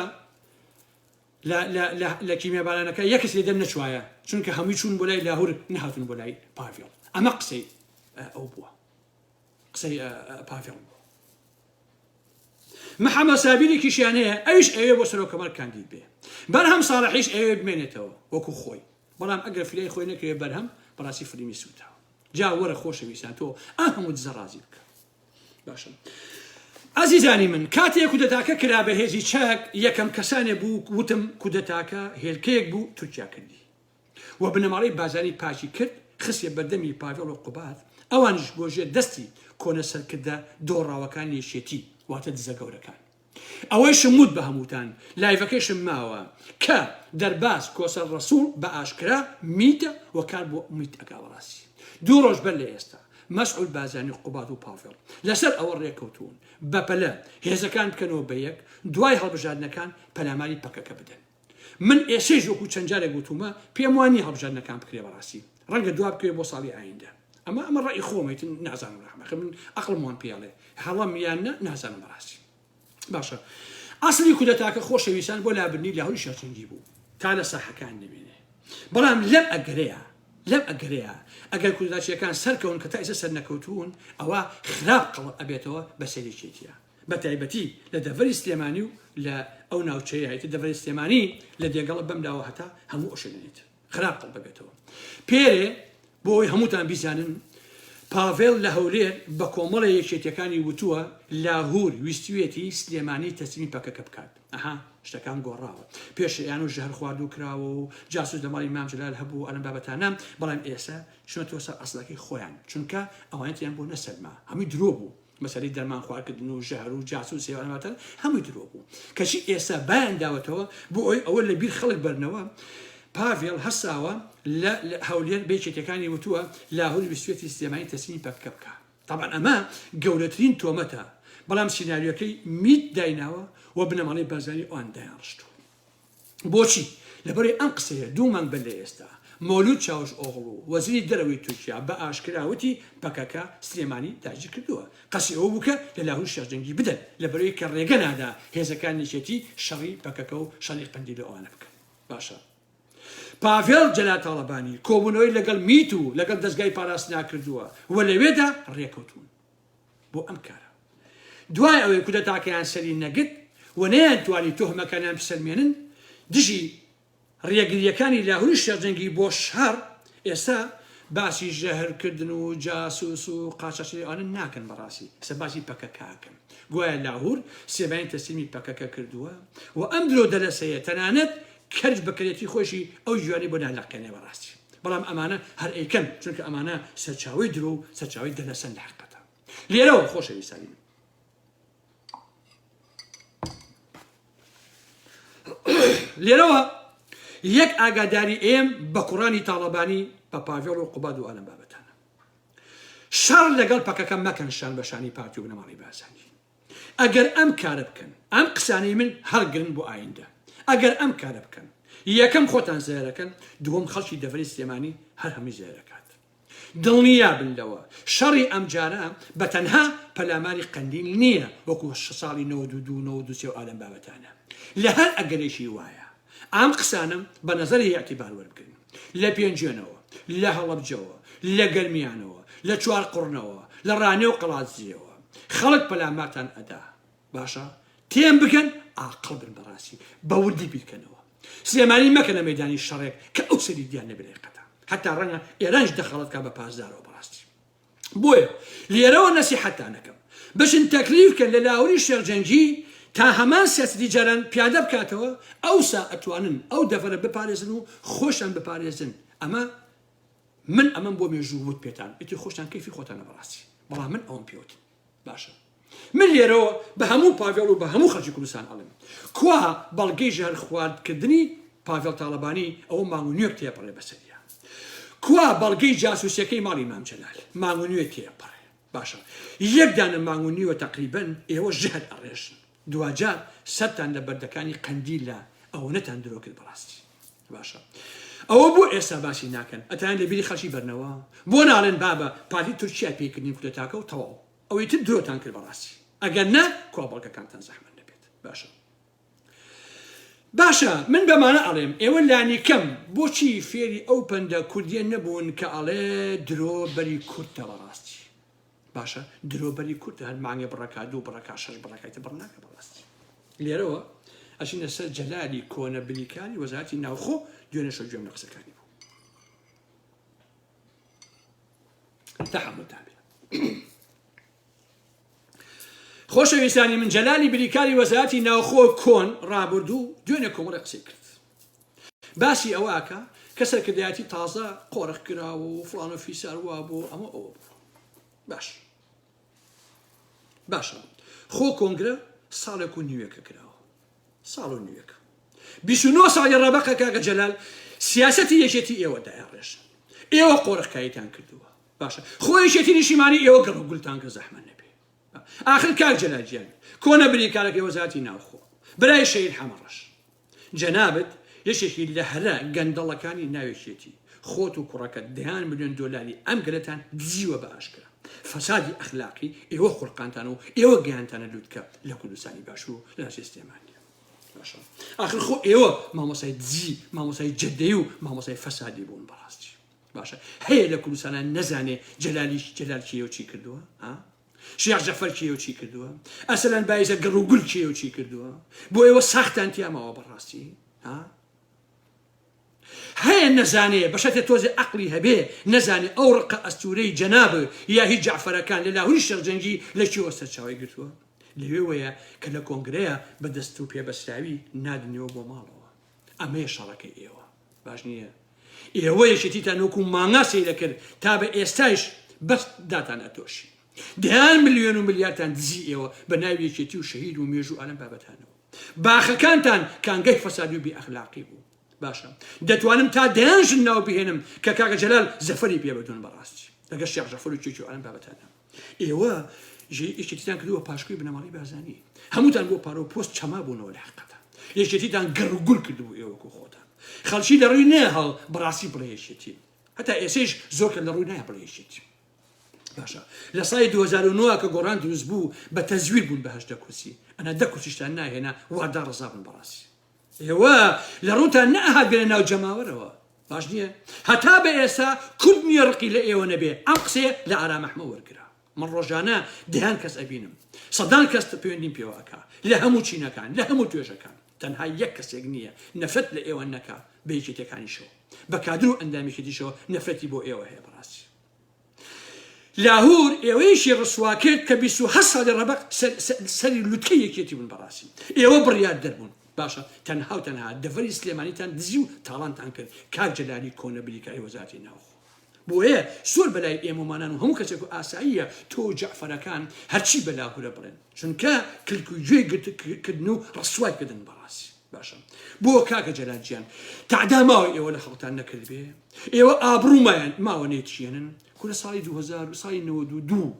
S1: لە کیمیابارانەکە یەکەس لێ دەم نەچوایە چونکە هەمووی چوون بۆ لای لاهور نەهاتون بۆ لای پاڤێڵ ئەمە قسەی ئەو بووە قسەی پاڤێڵ بووە محەممەد سابیرێکیشیان هەیە ئەویش ئەوێ بۆ سەرۆکەمەر کاندید بێ بەرهەم ساڵحیش ئەوێ بمێنێتەوە وەکو خۆی بەڵام ئەگەر فیلای خۆی نەکرێ بەرهەم بەڕاستی فلیمی سوتاوە جا وەرە خۆشەویستان تۆ ئەم هەموو دزە ڕازی بکە باشە عزیزانی من کاتێک کودەتاکە کرا بە هێزی چاک یەکەم کەسانێ بوو وتم کودەتاکە هێلکەیەک بوو تورکیا کردی و بنەماڵەی بازانی پاچی کرد خستێ بەردەمی پاڤێڵ و قوبات ئەوانش گۆژێ دەستی کۆنە سەرکردە دۆڕاوەکان یەشێتی واتە دزە گەورەکان ئەوەی شمود بە هەمووتان لایڤەکەیشم ماوە کە دەرباز کۆسەر ڕەسوڵ بە ئاشکرا میتە و کار بۆ میت ئەکا بەڕاستی دوو ڕۆژ بەر لە ئێستا مەسعود بازانی قوبات و پاڤێڵ لەسەر ئەوە ڕێکەوتون بەپەلە هێزەکان بکەنەوە بە یەک دوای هەڵبژاردنەکان پەلاماری پەکەکە بدەن من ئێسەی وەکو چەند جارێک گوتومە پێم وانی هەڵبژاردنەکان بکرێ بەڕاستی ڕەنگە دوا بکرێ بۆ ساڵی ئایندە ئەمە ڕای خۆمەیتن نازانم ڕەحمەخ من عەقڵم وان پێڵێ هەڵەم یان نازانم بەڕاستی باشە ئەسڵی کودەتاکە خۆشەویستان بۆ لابردنی لاهوری شەرچەنگی بوو تا لە ساحەکان نبێنێ بەڵام لەم ئەگەرەیە ئەگەر کودەتاچیەکان سەرکەون کە تا ئێستا سەر نەکەوتون ئەوە خراپ قەڵ ئەبێتەوە بە سەرێکێتیە بە تایبەتی لە دەڤەری سلێمانی و لە ئەو ناوچەیە هەیتە دەڤەری سلێمانی لە دێگەڵە بەمداوە هەتا هەموو ئۆشێنێت خراپ قەڵ ببێتەوە پێرێ بۆ ئەوی هەمووتان بیزانن پاڤێڵ لە هەولێر بە کۆمەڵە یەکێتیەکانی وتووە لاهور ویستوێتی سلێمانی تەسلیمی پەکەکە بکات. ئەها شتەکان گۆڕاوە پێش یان و ژەهر خواردو کراوە و جاسوس لە ماڵی مام جەلال هەبوو ئەلەم بابەتانە، بەڵام ئێستا چونەتەوە سەر ئەسڵەکەی خۆیان، چونکە ئەوانەتیان بۆ نەسەلما هەمووی درۆ بوو، مەسەلەی دەرمان خواردکردن و ژەهر و جاسوس هێوانەواتە هەمووی درۆ بوو، کەچی ئێستا بایان داوەتەوە بۆ ئەوە لە بیر خەڵک بەرنەوە. پاڤێڵ هەساوە لە هەولێر بێچێتەکانی وتووە لاهور ویستوێتی سلێمانی تەسلیمی پەکەکە بکە. طبعا ئەمە گەورەترین تۆمەتە، بەڵام سیناریۆکەی میت دایناوە و بنەماڵی بازاری ئەوان دایانڕشتووە. بۆچی؟ لەبەرەوەی ئەم قسەیە 2 مانگ بەر لە ئێستا مۆلود چاوش ئۆغڵ و وەزیری دەرەوەی تورکیا بە ئاشکراوەتی پەکەکە سلێمانی داگیر کردووە، قەسی ئەوە بووکە لە لاهور شێرجەنگی بدەن، لەبەرەوەی کە ڕێگە نادا هێزەکان نێچێتی شەڕی پەکەکە و شەڕی قەندی لە ئەوانە بکەن. باشە پاڤێڵ جەلال تاڵەبانی کۆبوونەوەی لەگەڵ میت و لەگەڵ دەستگای پاراستنا کردووە و لەوێدا ڕێکەوتون بۆ ئەم کارە. دوای ئەوەی کودەتاکەیان سەری نەگرت و نەیانتوانی تۆهمەکانیان بسەلمێنن، دژی ڕێگریەکانی لاهوری شێرجەنگی بۆ شەڕ ئێستا باسی ژەهرکردن و جاسوس و قاچاقچی ئەوانە ناکەن، بەڕاستی ئێستا باسی پەکەکەکەن. گوایە لاهور سێبەیان تەسلیمی پەکەکە کردووە و ئەم درۆ دەلەسەیە تەنانەت کەرج بەکرێتی خۆشی ئەو جوانی بۆ نالاقێنێ بەڕاستی، بەڵام ئەمانە هەر ئەیکەن چونکە ئەمانە سەرچاوی درۆ و سەرچاوی دەلەسەن لە حقەتە. لێرەوە خۆشەویستانی لێرەوە یەک ئاگاداری ئێم بە کوڕانی تاڵەبانی بە پاڤێڵ و قوباد و ئەلەم بابەتانە. شەڕ لەگەڵ پەکەکە مەکەن شان بەشانی پارتی و بنەماڵی بازاری. ئەگەر ئەم کارە بکەن ئەم قسانەی من هەڵگرن بۆ ئایندە، ئەگەر ئەم کارە بکەن یەکەم خۆتان زێرەکەن، دووەم خەڵکی دەڤەری سلێمانی هەر هەمووی زێرەکات. دڵنیا بن لەوە شەڕی ئەم جارە بە تەنها پەلاماری قەندیل نییە وەکو ساڵی 92 و ئالەم بابەتانە. لە هەر ئەگەرێکی وایە ئەم قسانم بە نەزەری یاعتیبار وەربگرن، لە پێنجێنەوە، لە هەڵەبجەوە، لە گەرمیانەوە، لە چوار قڕنەوە، لە ڕانێ و قەڵاتزیەوە خەڵک پەلاماتان ئەدا. باشە تێم بکەن ئاقڵ بن بەڕاستی بەوردی بیرکەنەوە. سلێمانی مەکەنە مەیدانی شەڕێک کە ئەو سەری دیان نەبێقەتە، حتا ڕەنگە ئێرانش دەخەڵەتکە بە پازدارەوە بەڕاستی. بۆیە لێرەوە نەسیحەتانەکەم بچن تەکلیفکەن لە لاهوری شێرجەنگی تا هەمان سیاسەتی جاران پیادە بکاتەوە، ئەوسا ئەتوانن ئەو دەڤەرە بپارێزن و خۆشان بپارێزن. ئەمەم بۆ مێژوو وت پێتان ئیتر خۆشتان کەیفی خۆتانە بەڕاستی، بەڵام من ئەوم پێوتم. باشە من لێرەوە بە هەموو پاڤێڵ و بە هەموو خەڵکی کوردستان ئەڵێم کوا بەڵگەی ژەهر خواردکردنی پاڤێڵ تاڵەبانی ئەوە مانگ و نوێک تێپەڕێ بەسەریە، کوا بەڵگەی جاسوسیەکەی ماڵی مام جەلال مانگ و نوێ تێپەڕێ. باشە یەکدانە مانگ و نیوە تەقریبەن ئێوە ژەهر ئەڕێژن، دوجار سەرتان لە بەردەکانی قەندیلە ئەوە نەتان درۆ کرد بەڕاستی. باشە ئەوە بۆ ئێستا باسی ناکەن، ئەتان لە بیری خەڵکی بەرنەوە بۆ ناڵێن بابە پارتی تورکیا پێکردنی کودەتاکە و تەواو ئەوەی تر درۆتان کرد بەڕاستی، ئەگەر نە کۆبەڵگەکانتان زەحمەت نەبێت. باشە من بەمانە ئەڵێم ئێوە لانی کەم بۆچی فێری ئەو پەندە کوردیە نەبوون کە ئەڵێ درۆ بەری کوردە بەڕاستی. باشە درۆ بەری کورد هەر مانگە بڕەکە دوو بڕەکە شەش بڕەکەیتە بڕناکە بەڕاستی. لێرەوە ئەچینە سەر جەلالی کۆنە بریکاری وەزارەتی ناوخۆ دوێنێ شەو گوێم لە قسەکانی بوو. تەحەمڵتان بێ. خۆشەویستانی من جەلالی بریکاری وەزارەتی ناوخۆ کۆن ڕابردوو دوێنێ کۆمەڵێ قسەی کرد. باسی ئەوەکە کە سەرکردایەتی تازە قۆڕق کراوە و فڵان و فیسار وا بوو ئەمە ئەوە بوو. باشە خۆ کۆنگرە ساڵێک و نیوەکە کراوە، ساڵ و نیوەکە 29 ساڵی ڕەبەقە کاکە جەلال سیاسەتی یەکێتی ئێوە دایاڕێژن، ئێوە قۆڕقاییتان کردووە. باشە خۆ یەکێتی نیشیمانی ئێوە گەڕ و گولتان کە زەحمەت نەبێ. ئاخر کاک جەلاجیان کۆنە بریکارەکەی وەزارەتی ناوخۆ برای شەید حەمەڕەش جەنابەت یەکێکی لە هەرە گەندەڵەکانی ناوێکێتی خۆت و کوڕەکەت $10 ملیۆن ئەم گەلەتان دزیوە بە ئاشکرا. فەسادی ئەخلاقی ئێوە خوڕقانتان و ئێوە گەیانتانە لوتکە لە کوردستانی باشوور لە سیستێمانی. باشە ئاخر خۆ ئێوە مامۆسای دزی، مامۆسای جەدەی و مامۆسای فەسادی بوون بەڕاستی. باشە هەیە لە کوردستانان نەزانێ جەلال کێوە چی کردووە، شیخ جەفەر کێوە چی کردووە، ئەسەلەن بایزە گەڕوگول کێوە چی کردووە، بۆ ئێوە ساختان تیامەوە بەڕاستی. هەیە نەزانێ بەشێتە تۆزی عەقلی هەبێ نەزانێ ئەو ڕقە ئەستوورەی جەناب یا هیچ جەعفەرەکان لە لاهوری شەڕجەنگی لەکوێوە سەرچاوی گرتووە لەوێ وەیە کە لە کۆنگرەیە بە دەست و پێبەستراوی نادنەوە بۆ ماڵەوە ئەمەیە شەڕەکەی ئێوە باش نییە ئێوە یەکێتیتان وەکو مانگا سەیرە کرد تا بە ئێستاش بەس داتان ئەتۆشی دەیان ملیۆن و ملیارتان دزی ئێوە بە ناوی یەکێتی و شەهید و مێژوو ئەلەم بابەتانەوە باخەکانتان کانگەی فەسادی و بێئەخلاقی بوو باشە دەتوانم تا دەیانژن ناو بهێنم کە کاکە جەلال زەفەری پێ بەدون بەڕاستی لەگەڵ شێخ جەعفەر و چێکی و ئەلەم بابەتانە ئێوە یەکێتیتان کردووە پاشکۆی بنەماڵی بارزانی هەمووتان بۆ پارە و پۆست چەما بوونەوە لە حەقەتە یەکێتیتان گەڕ و گوڵ کردبوو ئێوەکو خۆتان خەڵکی لە ڕووی نەیە هەڵ بەڕاستی بڵێ یەکێتی هەتا ئێسەیش زۆر کە لە ڕووی نایە بڵێ یەکێتی باشە لە ساڵی 2009 کە گۆڕان دروست بوو بە تەزویر بوون بە 8 کورسی ئەنا 10 کورسیشتان ناهێنا واردا ڕزا بن بەڕاستی ئێوە لە ڕووتان نەهات بێنە ناو جەماوەرەوە باش نییە هەتا بە ئێستا کورد نییە ڕقی لە ئێوە نەبێ ئەم قسێ لە ئارامەحمە وەرگرا من ڕۆژانە دەیان کەس ئەبینم سەدان کەس پەیوەندیم پێوەکە لە هەموو چینەکان لە هەموو توێژەکان تەنها یەک کەسێک نییە نەفرەت لە ئێوە نەکا بە یەکێتیەکانیشەوە بە کادر و ئەندامێکیشەوە نەفرەتی بۆ ئێوە هەیە بەڕاستی لاهور ئێوەیشی ڕسوا کرد کە 28 ساڵی ڕەبەق سەری لوتکەی یەکێتی بوون بەڕاستی ئێوە بڕیار دەربوون باشە تەنها و تەنها دەڤەری سلێمانیتان دزی و تاڵانتان کرد کاک جەلالی کۆنە بریکاری وەزارەتی ناوخۆ بۆیە سۆر بەلای ئێمەمانان و هەموو کەسێک و ئاساییە تۆ جەعفەرەکان هەرچی بە لاهورە بڕێن چونکە کلکوگوێی کردن و ڕسوای کردن بەڕاستی باشە بۆ کاکە جەلالجیان تعدا ماوە ئێوە لە خەڵتان نەکرد بێ ئێوە ئابڕوومایان ماوە نێتشێنن کورە ساڵی 2000 ساڵی 92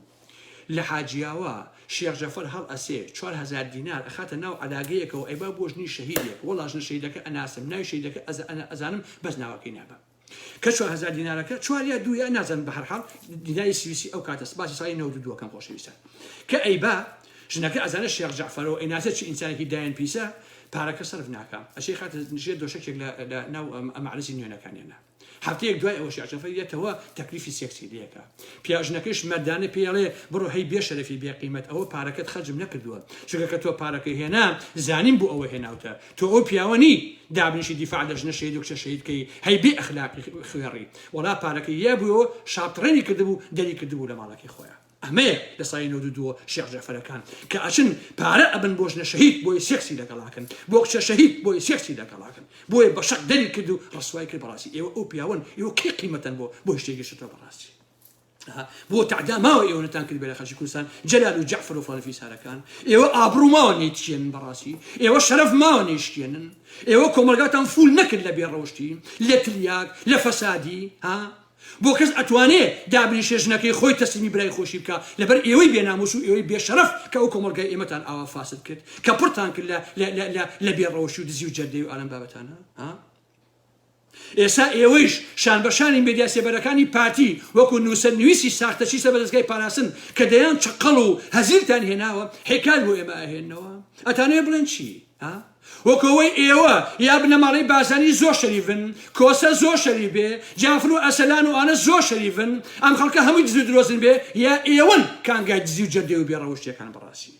S1: لە حاجیاوە شێخ جەعفەر هەڵ ئەسێ 4000 دینار ئەخاتە ناو عەلاگەیەکەوە ئەیبا بۆ ژنی شەهیدێک وەڵا ژنە شەهیدەکە ئەناسم ناوی شەهیدەکە ئەزانم بەس ناوەکەی نابە کە 4000 دینارەکە 4 یا 2 یا نازانم بە هەر حاڵ دیناری سویسی ئەو کاتە باسی ساڵی 92 کەم خۆشەویستان کە ئەیبا ژنەکە ئەزانە شێخ جەعفەرەوە ئەیناسێت چ ئینسانێکی دایان پیسە پارەکە سەرف ناکەم ئەشەی خاتە نشێت دۆشەکێک لە ناو مەعرەسی نوێنەکانیانە هەفتەیەک دوای ئەوە شێخ جەعفەر دێتەوە تەکلیفی سێکسی لێکە پیاژنەکەش مەردانە پێڵێ بڕۆ هەی بێشەرەفی بێقیمەت ئەوە پارەکەت خەرجم نەکردووە چونکە کە تۆ پارەکەی هێنا زانیم بۆ ئەوە هێناوتە تۆ ئەو پیاوەنی دابنیشی دیفاع لە ژنە شەهید و کچە شەهیدکەی هەی بێ ئەخلاقی خوێڕی وەڵا پارەکەی یا بووەوە شاپڕێنی کردبوو دەری کردبوو لە ماڵەکەی خۆیان ئەمەیە لە ساڵی 92 شێخ جەعفەرەکان کە ئەچن پارە ئەبن بۆ ژنە شەهید بۆی سێکسی لەگەڵاکەن بۆ کچە شەهید بۆی سێکسی لەگەڵاکەن بۆیە بە شەق دەری کرد و ڕسوای کرد بەڕاستی ئێوە ئەو پیاوەن ئێوە کێ قیمەتەن بۆ شتێکی شتە بەڕاستی بۆ تعدا ماوە ئێوەتان کرد بێ لە خەڵکی کوردستان جەلال و جەعفەر و فڵانفی سارەکان ئێوە ئابڕوو ماوە نەیتشێنن بەڕاستی ئێوە شەرەف ماوە نەیشتێنن ئێوە کۆمەلگاتان فول نەکرد لە بێڕەوشتی لە تریاک لە فەسادی بۆ کەس ئەتوانێ دابنیشێ ژنەکەی خۆی تەسلیمی برای خۆشی بکە لەبەر ئێوەی بێناموس و ئێوەی بێشەرەف کە ئەو کۆمەلگای ئێمەتان ئاوا فاسد کرد کە پڕتان کرد لە بێڕەوشی و دزی و جەردەی و ئالەم بابەتانە ئێستا ئێوەیش شان بەشانی مێدیا سێبەرەکانی پارتی وەکو نووسەرنوویستی ساختەچی سەبەدەستگای پاراسن کە دەیان چقەڵ و هەزیرتان هێناوە حێکال بۆ ئێمە ئاهێنەوە ئەتانەیە بڵێن چی وەکەوەی ئێوە یا بنەماڵەی بازانی زۆر شەریفن کۆسە زۆر شەریف بێ جافر و ئەسەلان و ئانە زۆر شەریفن ئەم خەڵکە هەمووی دز و درۆزن بێ یا ئێوەن کانگای دزی و جەردەی و بێڕەوشتیەکان بەڕاستی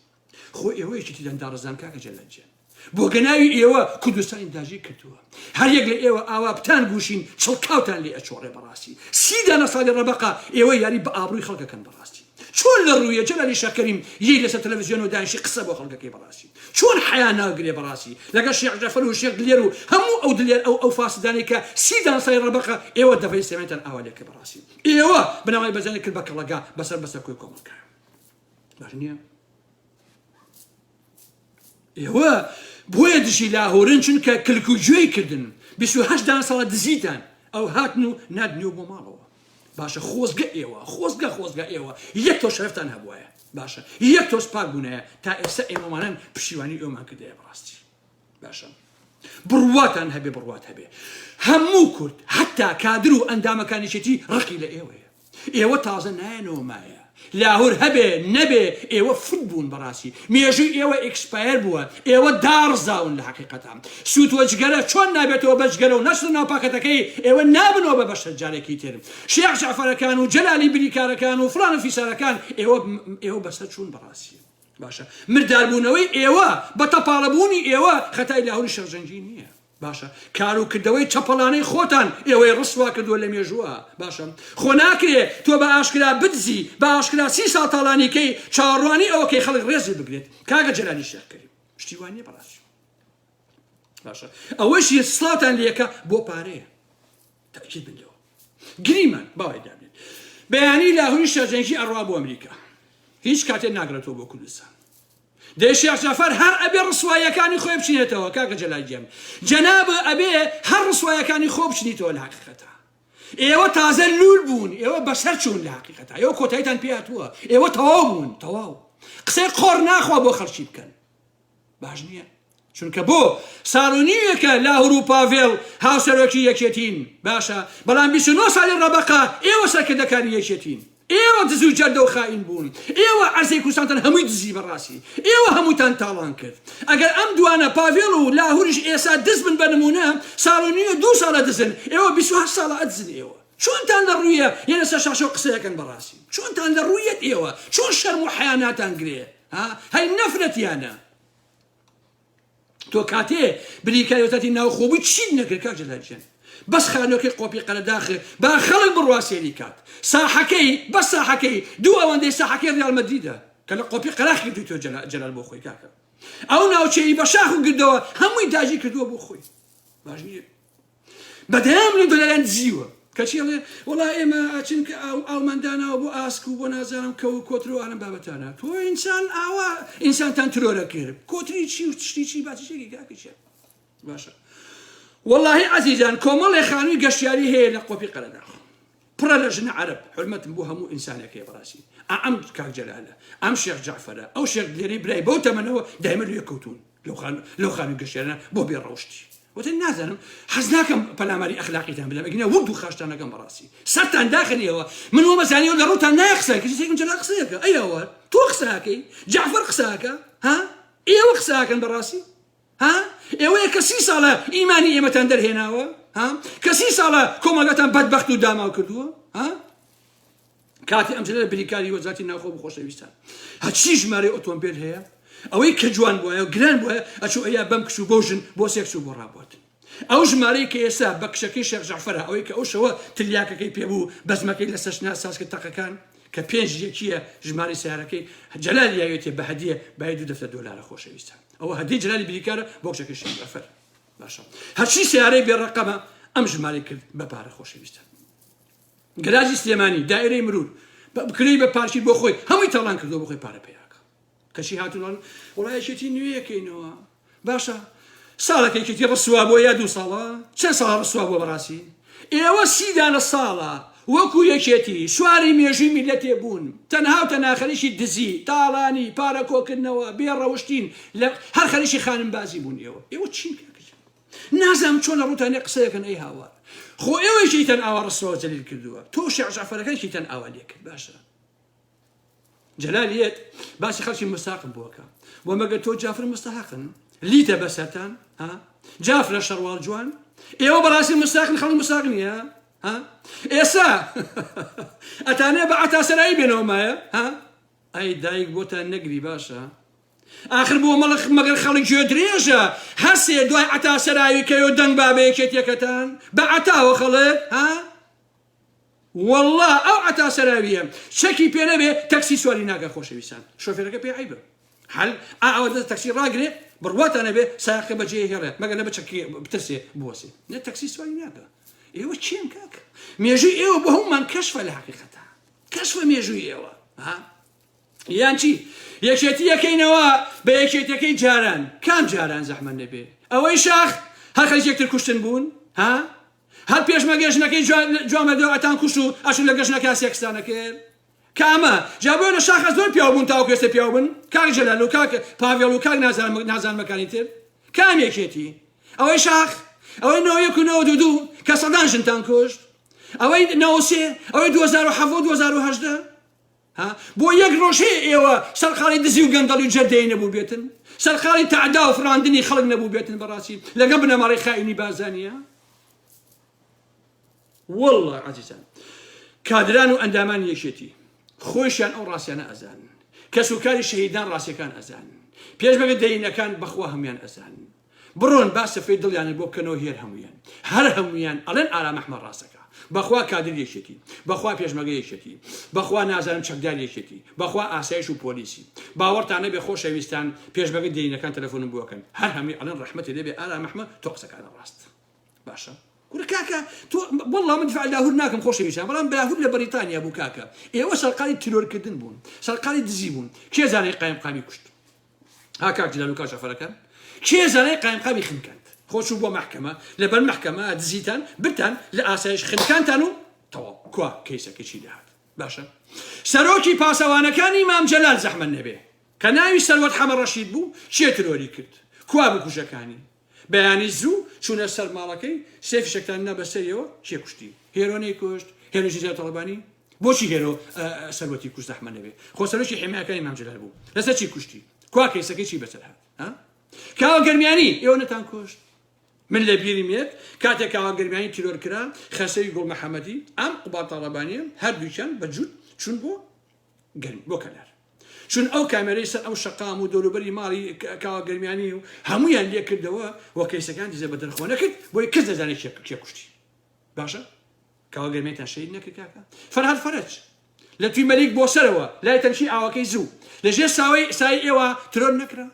S1: خۆ ئێوەیەکی تیدەن داڕزان کاکە جەلەلجیان بۆ گەناوی ئێوە کوردستانی داژی کردووە هەر یەک لە ئێوە ئاوا بتان گوشین چڵکاوتان لێ ئەچۆڕێ بەڕاستی 30 دانە ساڵی ڕەبەقە ئێوە یاری بە ئابڕووی خەڵکەکەن بەڕاستی چۆن لە ڕوویە جەلالی شەکەریم یەی لەسەر تەلەڤیزیۆن و دانیشی قسە بۆ خەڵکەکەی بەڕاستی چۆن حیا ناگرێ بەڕاستی لەگەڵ شێخ جەعفەر و شێخ دلێر و هەموو ئەو دلێر ئەو فاسدانەی کە 30 دانە ساڵی ڕەبەقە ئێوە دەڤەی سێمێتان ئاوا لێکە بەڕاستی ئێوە بنەمای بەزانێ کرد بە کەڵەگا بەسەر کۆی کۆمەڵگا باش نییە ئێوە بۆیە دژی لاهورن چونکە کلکوگوێی کردن 28 دانە ساڵە دزیتان ئەو هاتن و نادنیوە بۆ ماڵەوە باشە خۆزگە ئێوە خۆزگە ئێوە یەک تۆ شەرفتان هەبووایە باشە یەک تۆ سپاک بوونایە تا ئێستا ئێمەمانان پشتیوانی ئێوەمان کردەیە بەڕاستی باشە بڕواتان هەبێ بڕوات هەبێ هەموو کورد حتا کادر و ئەندامەکانیشێتی ڕقی لە ئێوەیە ئێوە تازە نایەنەوە مایە لاهور هەبێ نەبێ ئێوە فوت بوون بەڕاستی مێژووی ئێوە ئێکسپایر بووە ئێوە دارزاون لە حەقیقەتان سووت وەجگەرە چۆن نابێتەوە بەجگەرە و نەچن ناوپاکەتەکەی ئێوە نابنەوە بە بەشە جارێکی تر شێخ جەعفەرەکان و جەلالی بریکارەکان و فڵان و فیسارەکان ئێوە بەسەر چوون بەڕاستی باشە مرداربوونەوەی ئێوە بە تەپاڵەبوونی ئێوە خەتای لاهوری شەڕجەنگی نییە باشە کاروکردەوەی چەپەڵانەی خۆتان ئێوەی ڕسوا کردووە لە مێژووە باشە خۆ ناکرێ تۆ بە ئاشکرا بدزی بە ئاشکرا 30 ساڵ تاڵانیکەی چاڕوانی ئەوەکەی خەڵک ڕێزی بگرێت کاگە جەلانی شێخکەریم شتیوانیە بەڕاستی باشە ئەوەشی سڵاتان لێکە بۆ پارەیە تاکید بنەوە گریمان باوای دابێت بەیانی لاهوری شەرجەنگی ئەڕوا بۆ ئەمریکا هیچ کاتێک ناگرێتەوە بۆ کوردستان دێشێخ جەعفەر هەر ئەبێ ڕسوایەکانی خۆی بچینێتەوە کاکە جەلاجێم جەنابە ئەبێ هەر ڕسوایەکانی خۆ بچنیتەوە لە حەقیقەتە ئێوە تازە لول بوون ئێوە بەسەر چوون لە حەقیقەتە ئێوە کۆتاییتان پێهاتووە ئێوە تەواو بوون تەواو قسەی قۆڕ ناخوا بۆ خەڵکی بکەن باش نییە چونکە بۆ ساڵونیەکە لاهور و پاڤێڵ هاوسەرۆکی یەکێتین باشە بەڵام 29 ساڵی ڕەبەقە ئێوە سەرکردەکانی یەکێتین ئێوە دز و جەردە و خائین بوون ئێوە عەرزەی کوردستانتان هەمووی دزی بەڕاستی ئێوە هەمووتان تاڵان کرد ئەگەر ئەم دوانە پاڤێڵ و لاهوریش ئێستا دز بن بە نمونە ساڵونیە 2 ساڵە دزن ئێوە 28 ساڵە ئەدزن ئێوە چۆنتان لە ڕوویە یەنە سەر شاشە قسەیەکەن بەڕاستی چۆنتان لە ڕوویەت ئێوە چۆن شەرم و حەیاناتان گرێ هەی نەفرەتیانە تۆ کاتێ بریکاریەتی ناوخۆبووی چیت نەکرد کاک جەلاجیان بەس خانۆکەی قۆپی قەرەداخە با خەڵک بڕوا سێری کات ساحەکەی بەس ساحەکەی دوو ئەوەندەی ساحەکەی ڕیال مەدریدە کە لە قۆپی قەراخی کردووی تۆ جەلال بۆ خۆی کاکە ئەو ناوچەی بە شاخ و گردەوە هەمووی داژی کردووە بۆ خۆی باش نییە بەدەم لە دۆلاران دزیوە کەچێڵێ وڵا ئێمە ئاچین کە ئاومەنداناوە بۆ ئاسک و بۆ نازانم کە و کۆترۆ ئالم بابەتانە تۆ ئینسان ئاوا ئینسانتان ترۆرە کرد کۆتری چی و تشتی چی باتیشێکی کاکەچێ باشە والله عزیزان کۆمەڵێ خانووی گەشتیاری هەیە لە قۆپی قەرەداخ پڕە لە ژنە عەرەب حورمەتم بۆ هەموو ئینسانێکەیە بەڕاستی ئەم کاک جەلالە ئەم شێخ جەعفەرە ئەو شێخ لێرەی برای بەو تەمەنەوە دایمە لێ کەوتون لەو خانووی گەشتیارانە بۆ بێڕەوشتی وتە نازانم حەز ناکەم پەلاماری ئەخلاقیتان بدەم ئەگەنە وەک دوو خاشتانەکەم بەڕاستی سەرتان داخنیەوە من وە مەزانیەوە لە ڕووتان نایقسە کەسی تێکم جەلا قسەیەکە ئەیەوە تۆ قسەکەی جەعفەر قسەکە ها ئێوە قسەکەن بەڕاستی ها ئێوەیە کە 30 ساڵە ئیمانی ئێمەتان دەرهێناوە ها کە 30 ساڵە کۆمەڵگەتان بەدبەخت و داماو کردووە ها کاتی ئەمجلە بریکاری وەزارەتی ناوخۆ بخۆشەویستان هەچی ژمارەی ئۆتۆمبیل هەیە ئەوەی کە جوان بووە گران بووە ئەچوو ئەیا بەم کش و بۆ ژن بۆ سێکس و بۆ ڕابوت ئەو ژمارەی کە ئێستا بە کشەکەی شێخ جەعفەرە ئەوەی کە ئەو شەوە تلیاکەکەی پێبوو بەزمەکەی لەسەر ساسکە تەقەکان کە 5 یەکیە ژمارەی سیارەکەی جەلالی یاوێتێ بە هەدیە بای 2 دەفتەر دۆلارە خۆشەویستان ئەوە هەدیە جەلالی بریکارە بۆ کشەکەی شێخ جەعفەر باشە هەرچی سیارەی بێڕەقەمە ئەم ژمارەی کرد بە پارە خۆشەویستان گەراجی سلێمانی دایرەی مرور بکرێی بە پارچی بۆ خۆی هەمووی تاڵان کردو بۆ خۆی پارە پێیاکە کەچی هاتووڵان وڵایەتی نوێیەکەینەوە باشە ساڵەکەیکەتی ڕسووا بۆ یا 2 ساڵە چەند ساڵ ڕسووا بۆ بەڕاستی ئێوە 30 ساڵە وەکو یەکێتی سواری مێژووی میلەتێ بوون تەنها و تەنها خەریکی دزی تاڵانی پارە کۆکردنەوە بێڕەوشتین لە هەر خەریکی خانمبازی بوون ئێوە چین نازانم چۆن لە ڕووتانێ قسەیەکەن ئەی هاوار خۆ ئێوەیشی تەن ئاوا ڕسوەوە جەلیل کردووە تۆ شێخ جەعفەرەکەیشی تەن ئاوا لێ کرد باشە جەلالیەت باسی خەڵکی مستاقم بووەکە بۆ مەگەر تۆ جافر مستحقن لیتە بەسەرتان جافرە شەڕواڵ جوان ئێوە بەڕاستی مستاقن خەڵک مستاق نییە ئێستا ئەتانێ بە عەتاسەرایی بێنەوە مایە ئەی دایک بۆتان نەگری باشە آخر بۆ مەڵخ مەگەر خەڵک گوێ درێژە هەسێ دوای عەتاسەراوی کەیۆ دەنگ بابەیەکێتیەکەتان بە عەتاوە خەڵک والله ئەو عەتاسەراویە شەکی پێ نەبێ تەکسی سواری ناکە خۆشەویستان شۆفێرەکە پێ عەیبە هەل ئەوە تەکسی ڕاگرێ بڕواتانە بێ سایقە بەجێ هێڵێ مەگەر نەبە چەکی بترسێ بوەسێ نە تەکسی سواری ناکە ئێوە چێن کاکە مێژووی ئێوە بە هەمومان کەشفە لە حەقیقەتە کەشفە مێژووی ئێوە یان چی یەکێتی یەکەینەوە بە یەکێتەکەی جاران کام جاران زەحمەت نەبێ ئەوەی شاخ هەر خەڵک یەکتر کوشتن بوون هەر پێشمە گەژنەکەی جوامەدەوە ئەتان کوشت و ئەچون لە گەژنەکە سێکستانە کرد کامە جابۆ لە شاخە زۆر پیاو بوون تاوەکو ئێستا پیاو بن کاک جەلال و کاک پاڤێڵ و کاک نازانمەکانی تر کام یەکێتی ئەوەی شاخ ئەوەی 1992 کە سەدان ژنتان کوشت ئەوەی 93 ئەوەی 2007 بۆ یەک ڕۆژەیە ئێوە سەرقاڵی دزی و گەندەڵی و جەردەی نەبوو بێتن سەرقاڵی تەعدا و فڕاندنی خەڵک نەبوو بێتن بەڕاستی لەگەڵ بنەماڵەی خائینی بازانیە والله عزیزان کادران و ئەندامان یەکێتی خۆشیان ئەو ڕاستیانە ئەزان کە سوکاری شەهیدان ڕاستیەکان ئەزان پێشمەگە دەینەکان بەخوا هەمویان ئەزان بڕۆن با سەفەی دڵیانە بۆ بکەنەوە هێر هەمویان هەر هەمویان ئەڵێن ئارام ئەحمەد ڕاستەکە بەخوا کادر یەکێتی بەخوا پێشمەرگە یەکێتی بەخوا نازانم چەکدار یەکێتی بەخوا ئاسایش و پۆلیسی باوەڕتانە بێ خۆشەویستان پێشمەرگە دێرینەکان تەلەفۆنم بۆکەن هەر هەمی ئەڵێن ڕەحمەتی لێبێ ئارام ئەحمەد تۆ قسەکانە ڕاست باشە گورە کاکە تۆ وەڵڵا من دفاع لاهور ناکەم خۆشەویستان بەڵام لاهور لە بەریتانیا بوو کاکە ئێوە سەرقاڵی تیرۆرکردن بوون سەرقاڵی دزی بوون کێ زانەی قایمقامی کوشت ها کاک جلال و کاک شەفەرەکان کێ زانەی قایمقامی خنکاند خۆشو بۆ محکەمە لەبەر محکەمە دزیتان برتان لە ئاسایش خنکانتان و تەواو کوا کەیسەکەی داهات باشە سەرۆکی پاسەوانەکانی مام جەلال زەحمەت نەبێ کە ناوی سەروەت حەمە ڕەشید بوو چێ ترۆری کرد کوا بکوژەکانی بەیانی زوو چوونە سەر ماڵەکەی سێ فیشەکتان نا بەسەریەوە چێ کوشتی هێرۆنەی کوشت هێرۆژی زیاد تەڵەبانی بۆچی هێرۆ سەروەتی کوشت زەحمەت نەبێ خۆ سەرۆکی حیمایەکانی مام جەلال بوو لەسەر چی کوشتی کوا کەیسەکەی چی بەسەر هات ها کاوە گەرمیانی ئێوە نەتان کوشت من لە بیریم یەک کاتێک کاوە گەرمیانی تیرۆر کرا خەسەوی گوڵ مەحەمەدی ئەم قوبات تەڵەبانیە هەردووکیان بەجوود چون بۆ گەرم بۆ کەلار چون ئەو کامێرەی سەر ئەو شەقام و دەوروبەری ماڵی کاوە گەرمیانی و هەمویان لێ کردەوە وە کەیسەکان دیزە بە دەرخۆ نەکرد بۆی کەس دەزانێت کێ کوشتی باشە کاوە گەرمیتان شەید نەکرد کاکە فەرهاد فەرەج لە توی مەلیک بۆ سەرەوە لای تەمشی ئاوەکەی زوو لەژێر سای ئێوە ترۆر نەکرا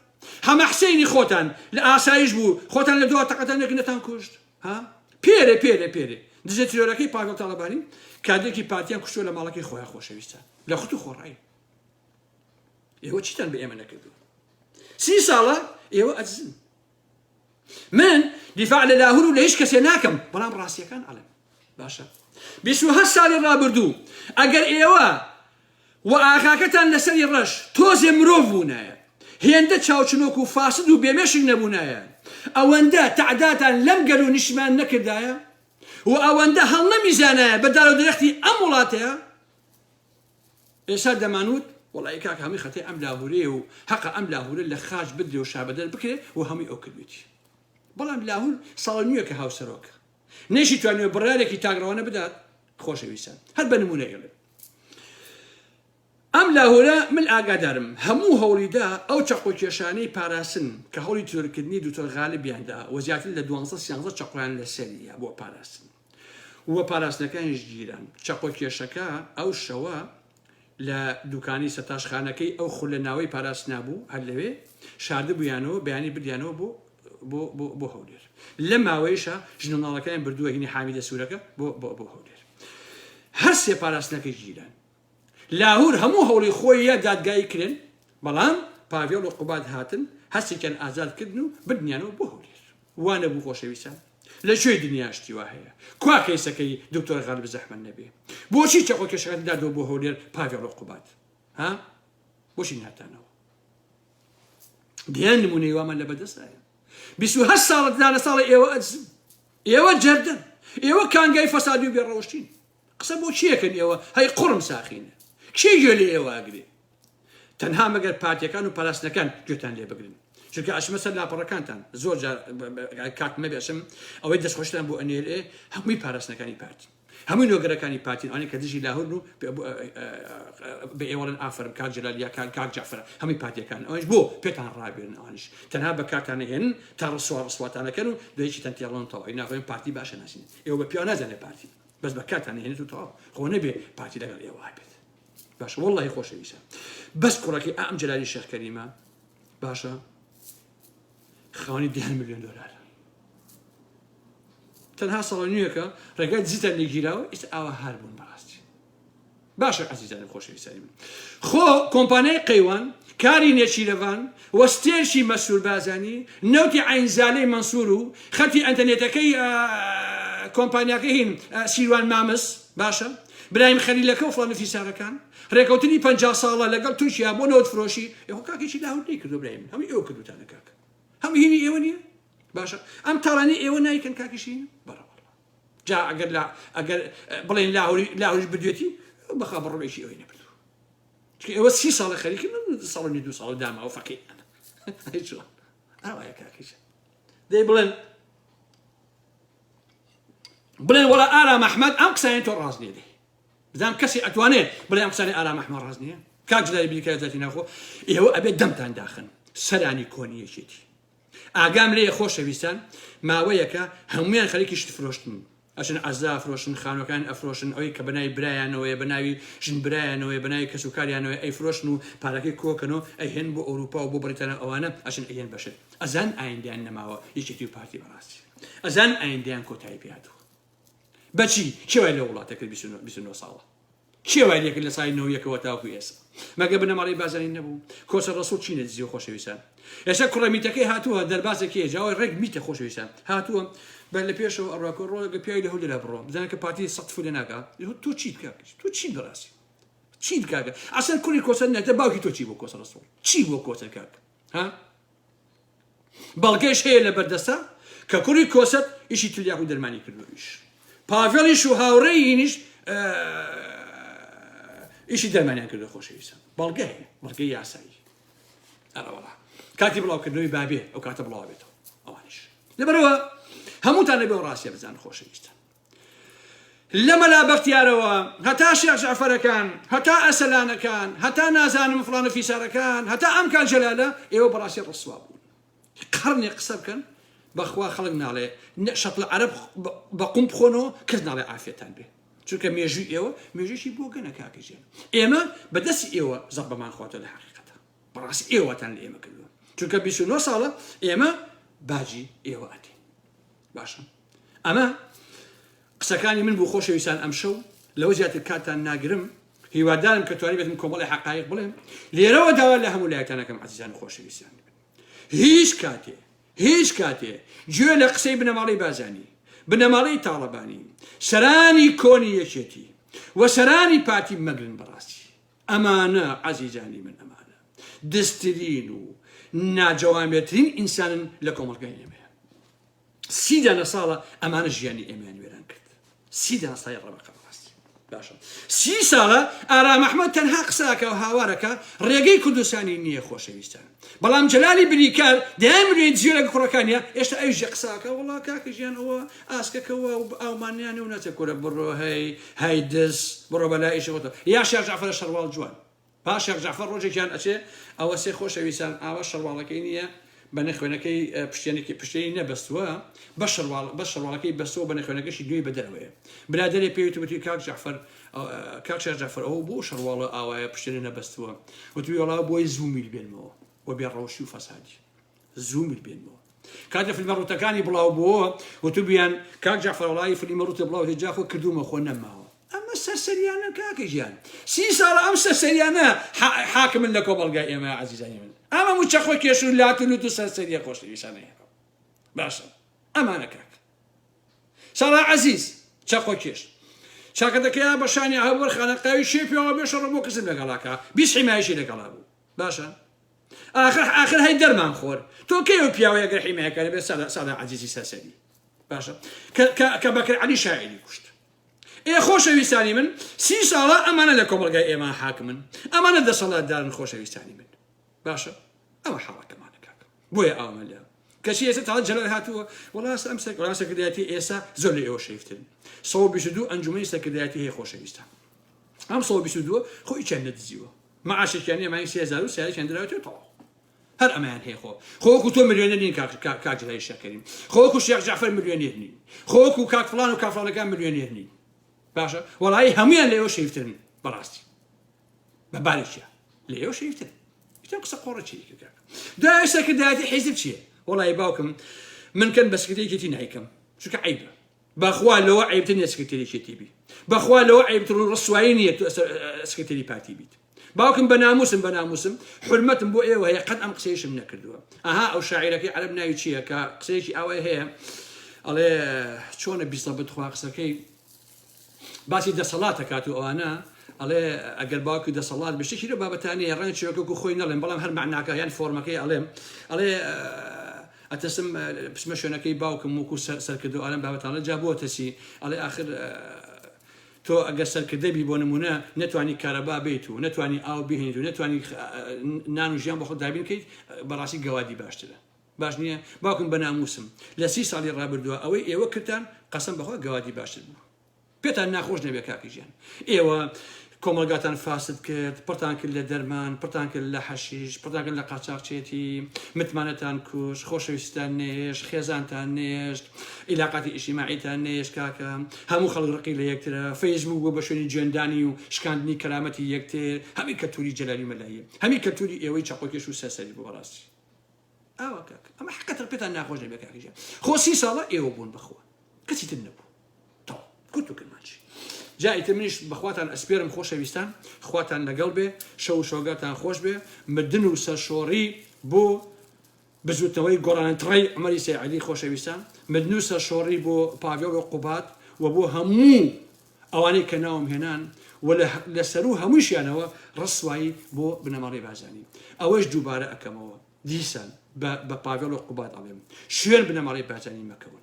S1: هەمە حسێنی خۆتان لە ئاسایش بوو خۆتان لە دووە تەقەتان نەکردنەتان کوشت ها پێرێ دزە تیرۆرەکەی پاگەڵ تاڵەبانی کادێکی پارتیان کوشتۆ لە ماڵەکەی خۆیان خۆشەویستە لە خوت و خۆڕایی ئێوە چیتان بە ئێمە نەکردو 30 ساڵە ئێوە ئەجزن من دیفاع لە لاهور و لە هیچ کەسێ ناکەم بەڵام ڕاستیەکان ئەڵێم باشە 28 ساڵی ڕابردوو ئەگەر ئێوە و ئاخاکەتان لەسەری ڕەش تۆزێ مرۆڤ بوونایە هێندە چاوچنۆک و فاسد و بێمێشک نەبوونایە ئەوەندە تعداتان لەم گەل و نیشمان نەکردایە و ئەوەندە هەڵ نەمیزانایە بە دار و درەختی ئەم وڵاتەیە ئێستا دەمانوت وڵی کاک هەمی خەتەی ئەم لاهورێ و حەقە ئەم لاهورە لە خاج بدرێ و شابەدەر بکرێ و هەمووی ئەو کردوێتی بەڵام لاهور ساڵ نیوە کە هاوسەرۆکە نێشی توانێت بڕارێکی تاگڕەوانە بدات خۆشەویستان هەر بە نمونە ئێڵێ ئەم لاهورە من ئاگادارم هەموو هەوڵیدا ئەو چەقۆکێشانەی پاراسن کە هەوڵی تۆرکردنی دوتۆر غالبیاندا و زیاتر لە 12 چەقۆیان لە سەریە بۆ پاراسن وە پاراستنەکانیش گیران چەقۆکێشەکە ئەو شەوە لە دوکانی سەتاشخانەکەی ئەو خول لە ناوەی پاراست نابوو هەر لەوێ شاردە بوویانەوە بەیانی بردیانەوە بۆ هەولێر لە ماوەیشە ژنەڵەکەیان بردووە هینی حامیدە سوورەکە بۆ هەولێر هەر سێ پاراستنەکەی گیران لاهور هەموو هەوڵی خۆیە دادگایی کرێن بەڵام پاڤێڵ و قوبات هاتن هەستێکیان ئازادکردن و بردنیانەوە بۆ هەولێر وانە بوو خۆشەویستان لە شوێی دنیاشتی وا هەیە کوا کەیسەکەی دکتۆر غالب زەحمەت نەبێ بۆچی چەقۆکێشەکان دادەوە بۆ هەولێر پاڤێڵ و قوبات ها بۆچی ناتانەوە دیان نمونەی وامان لە بەدەستایە 28 ساڵت دانە ساڵی ئێوە ئەجزن ئێوە جەردن ئێوە کانگای فەسادی و بێڕەوشتین قسە بۆ چیەکەن ئێوە هەی قوڕم ساخینە کێ گوێ لێ ئێوە ئەگرێ تەنها مەگەر پارتیەکان و پاراستنەکان گوێتان لێ بگرن چونکە ئەشمە سەر لاپەڕەکانتان زۆر کاکمە بێشم ئەوەی دەستخۆشتان بۆ ئەنێرێ هەمووی پاراستنەکانی پارتی هەمووی نۆگەرەکانی پارتین ئەوانەی کە دژی لاهور و بە ئێوەڵن ئافرم کاک جەلال یا کاک جەعفەر هەمووی پارتیەکان ئەوانش بۆ پێتان ڕابێنن ئەوانش تەنها بە کارتانە هێنن تا ڕسواتانەکەن و دوێکیتان تێڵۆنەوە ناڵێن پارتی باشە ناسین ئێوە بە پیا نازانێت پارتی بەس بە کارتانە هێنێت و تەواو خۆ نەبێ پارتی لەگەڵ ئێوە بێت باشە وەڵڵاهی خۆشەویستە بەس کوڕەکەی ئەم جەلالی شێخ کەریمە باشە خاوەنی 10 ملیۆن دۆلار تەنها ساڵ نیوەکە ڕێگای دزیتان لێگیراوە ئێستا ئاوا هەر بوون بەڕاستی باشە عەزیزانم خۆشەویستانی من خۆ کۆمپانیای قەیوان کاری نێچیرەوان وەستێرشی مەسوور بازانی نەوتی عینزالەی مەنسوور و خەتی ئەنتەرنێتەکەی کۆمپانیاکەی هین سیروان مامس باشە برایم خەلیلەکە و فڵان فیسارەکان ڕێکەوتنی 50 ساڵە لەگەڵ تووشیا بۆ نەوت فرۆشی ئێوە کاکێکی لاهور نەیکردو برایم هەمووی ئێوە کردوتانە کاک هەموو هینی ئێوە نییە باشە ئەم تاڵانی ئێوە نایکەن کاکیشی بەڕەوەڵە جا ئەگەر بڵێن لاهوریش بدوێتی بەخا بڕۆیشی ئەوەی نەبردو چکە ئێوە 30 ساڵە خەریکن من ساڵی 2 ساڵ داماوە فەقیر ئەوایە کاکیشە دەی بڵێن وەڵا ئارام ئەحمەد ئەم قسانەی تۆ ڕاست نییە دەی بزانام کەسی ئەتوانێت بڵێ ئەم قسانەی ئارام ئەحمەد ڕاست نییە کاک جەلالی بیرکای زەتی ناخۆ ئێوە ئەبێت دەمتان داخن سەرانی کۆنیەکێتی ئاگام لێ خۆشەویستان ماوەیەکە هەمویان خەریکی شت فرۆشتن ئەچن عەزا ئەفرۆشن خانوەکان ئەفرۆشن ئەوەی کە بەناوی برایانەوەیە بەناوی ژن برایانەوەی بەناوی کەسوکاریانەوەی ئەیفرۆشن و پارەکەی کۆکەنەوە ئەیهێن بۆ ئەوروپا و بۆ بەریتانیا ئەوانە ئەچن ئەیهێن بەشێت ئەزان ئایندیان نەماوە یەکێتی و پارتی بەڕاستی ئەزان ئایندیان کۆتایی پێهاتووە بەچی کێوای لە وڵاتەکە 29 ساڵە کێوای لێکرد لە سای نەوەیەکەوە تاوەکو ئێستا مەگە بنەماڵی بازارین نەبوو کۆچە ڕەسوڵ چی نەدزیوە خۆشەویستان ئێستا کوڕەمیتەکەی هاتووە دەربازێکی جاوای ڕێک میتە خۆشەویستان هاتووە بەر لە پێشەوە ئەڕاکۆ ڕۆگە پیاوی لە هەول لە بڕۆ بزانە کە پارتی سەد فولە ناکات تۆ چیت کاکەش تۆ چی بەڕاستی چیت کاکە ئەسەن کوڕی کۆچە نەتە باوکی تۆ چی بۆ کۆچە ڕەسوڵ چی بۆ کۆچە کاکە ها بەڵگەیش هەیە لە بەردەستا کە کوڕی کۆچەت ئیشی تلیاق و دەرمانی کردویش پاڤێڵیش و هاوڕێیینیش ئیشی دەرمانیان کردو خۆشەویستان بەڵگە هەیە بەڵگەی یاسایی ئەرەوەڵا کاتی بڵاوکردنەوەی بابێ ئەو کاتە بڵاو بێتەوە ئەوانیش لەبەرەوە هەمووتان لەبێ ڕاستیە بزان خۆشەویستان لە مەلا بەختیارەوە هەتا شێخ جەعفەرەکان هەتا ئەسەلانەکان هەتا نازانم فڵانە فیسارەکان هەتا ئەم کال جەلالە ئێوە بەڕاستی ڕسوا بوون قەرنێ قسە بکەن بەخوا خەڵک ناڵێ شەتڵ عەرەب بە قوم بخۆنەوە کەس ناڵێ ئافێتان بێ چونکە مێژووی ئێوە مێژویشی بۆ گەنە کاکەژێن ئێمە بەدەستی ئێوە زەق بەمان خۆتە لە حەقیقەتە بەڕاستی ئێوەتان لە ئێمە کردووە چونکە 29 ساڵە ئێمە باجی ئێوە ئەدەین باشە ئەمە قسەکانی من بۆ خۆشەویستان ئەم شەو لەوە زیاتر کاتان ناگرم هیوادارم کە توانی بێتم کۆمەڵی حەقایق بڵێم لێرەوە داوا لە هەموو لایەتانەکەم عەزیزان خۆشەویستان هیچ کاتێ گوێ لە قسەی بنەماڵی بازانی بنەماڵی تاڵەبانی سەرانی کۆنی یەکێتی و سەرانی پارتی مەگرن بەڕاستی ئەمانە عەزیزانی من ئەمانە دەستترین و ناجەوامێترین ئینسانن لە کۆمەڵگەی ئێمە 30 ساڵە ئەمانە ژیانی ئێمەیان وێران کرد 30 ساڵی ڕەبەقە بەڕاستی باشە 30 ساڵە ئارام ئەحمەد تەنها قسەکە و هاوارەکە ڕێگەی کوردستانی نییە خۆشەویستان بەڵام جەلالی بریکار دایان مروێت زیۆ لە کوڕەکانیە ئێشتا ئەوژە قساکە وڵا کاکە ژیان ئەوە ئاسکەکەەوە و ئەومانیانە و نەچە کورە بڕۆ هەی دەست بڕۆ بەلایشەوەتەوە یا شێخ جەعفەر شەروال جوان با شێخ جەعفەر ڕۆژێکیان ئەچێ ئەوە سێ خۆشەویستان ئاوا شەرواڵەکەی نییە بە نەخوێنەکەی پشتێنی نەبەستووە بە شەرواڵەکەی بەستەوە بە نەخوێنەکەشی دوێی بەدەرەوەیە برادەرێ پێویستی کاک شێخ جەعفەر ئەوە بۆ شەرواڵە ئاوایە پشتێنی نەبەستووە وتوی وەڵا بۆی زوو میل بێنمەوە و بێ ڕەوشی و فەسادی زوو میل بێنمەوە کاتە فیلمە ڕوتەکانی بڵاو بووە وتوبیان کاک جەعفەر وەڵای فیلمە ڕوتە بڵاو هێجاخۆ کردومە خۆ نەماوە ئەمە سەرسەریانە کاکە ژیان 30 ساڵە ئەم سەرسەریانە حاکمن لە کۆمەڵگای ئێمە عەزیزانی من ئەمە موچەخۆ کێش و لاتولوت و سەرسەریە خۆشەویستانەیە باشە ئەمانە کاک ساڵا عەزیز چەخۆ کێش چاکەتەکەیان بەشانی هەبوەر خانەقاوی شێپیەوە بێشە ڕۆ بۆ کەسم لەگەڵاکە 20 حیمایشی لەگەڵا بوو باشە آخر هەی دەرمان خۆر تۆ کێوە پیاوەیە گەر حیمایەکە بێت ساڵا عەزیزی سەرسەری باشە کە بەکر عەلی شاعری کوشت خۆشەویستانی من 30 ساڵە ئەمانە لە کۆمەڵگای ئێمە حاکمن ئەمانە دەسەڵاتدارن خۆشەویستانی من باشە ئەوە حاڵەکەمانە کاکە بۆیە ئەومە لە کەسی ئێستا تاڵ جەلال هاتووە وەڵاس ئەم سەرکردایەتی ئێستا زۆر لە ئێوە شەیفترن 122 ئەنجومەنی سەرکردایەتی هەیە خۆشەویستان ئەم 122 خۆی چەند نەدزیوە مەعاشێکیانی ئەمانی 3000 و سیارێکیان دراوێتەوە تەواو هەر ئەمایان هەیە خۆوەکو تۆ ملیۆنەر نین کاک جەلای شەکەریم خۆوەکو شێخ جەعفەر ملیۆنێر نین خۆوەکو کاک فڵان و کاک فڵانەکان ملیۆنێر نین باشە وەڵایی هەمویان لە ئێوە شەیفترن بەڕاستی بەبارێکیە لە ئێوە شەیفترن قسە قۆڕەچێکی کاک دوای سەرکردایەتی حیزب چییە وەڵی باوکم من کەن بە سکرتێرێکی نایکەم چونکە عیبە بەخوا لەوە عیبتر نیە سکرتێرێکی بیت بەخوا لەوە عیبتر و ڕسوایی نییە سکرتێری پارتی بیت باوکم بە ناموسم حرمەتم بۆ ئێوە هەیە قەت ئەم قسەیشم نەکردووە ئەها ئەو شاعیرەکەی عەرەب ناوی چییە کە قسەیەکی ئەوەی هەیە ئەڵێ چۆنە بیستە بتخوا قسەکەی باسی دەسەڵاتە کات و ئەوانە ئەڵێ ئەگەر باوکی دەسەڵات بشتێکی لە بابەتانی ڕێن چێوەکە خۆی نەڵێن بەڵام هەر معناکە یان فۆرمەکەی ئەڵێ ئەتەسم پسمە شوێنەکەی باوکم وەکو سەرکردو ئالەم بابەتانە جا بۆ تەسی ئەڵێ آخر تۆ ئەگەر سەرکردەبی بۆ نمونە نەتوانی کارەبا بێت و نەتوانی ئاو بهێنیت و نەتوانی نان و ژیان بە خۆت دابین بکەیت بەڕاستی گەوادی باشترە باش نییە باوکم بە ناموسم لە 30 ساڵی ڕابردووە ئەوەی ئێوە کردان قەسەم بەخۆ گەوادی باشتر بوو پێتان ناخۆش نەبێ کاکی ژیان ئێوە کۆمەلگاتان فاسد کرد پڕتان کرد لە دەرمان پڕتان کرد لە حەشیش پڕتان کرد لە قاچاقچێتی متمانەتان کوش خۆشەویستان نێش خێزانتان نێشت عیلاقاتی ئیجتیماعیتان نێش کاکە هەموو خەڵک ڕقی لە یەکترە فەیسبوک بۆ بە شوێنی جوێندانی و شکاندنی کەرامەتی یەکتر هەمی کەلتوری جەلالی مەلایە هەمی کەلتوری ئێوەی چاقۆکێش و سەسەری بۆ بەڕاستی ئاوا کاک ئەمە حقەتەن پێتان ناخۆش نەبێ کاکەجیان خۆ 30 ساڵە ئێوە بوون بەخۆ کەسی تر نەبوو تەواو کورت و کرمانچی جایتر منیش بەخواتان ئەسپێرم خۆشەویستان خواتان لەگەڵ بێ شەو و شۆگاتان خۆش بێ مردن و سەرشۆڕی بۆ بزوتنەوەی گۆڕانتڕی عومەری سەیعەلی خۆشەویستان مردن و سەرشۆڕی بۆ پاڤێڵ و قوبات و بۆ هەموو ئەوانەی کە ناوم هێنان و لەسەر و هەمووشیانەوە ڕسوایی بۆ بنەماڵی بازانی ئەوەش دووبارە ئەەکەمەوە دیسان بە پاڤێڵ و قوبات ئەڵێم شوێن بنەماڵی بازانی مەکەون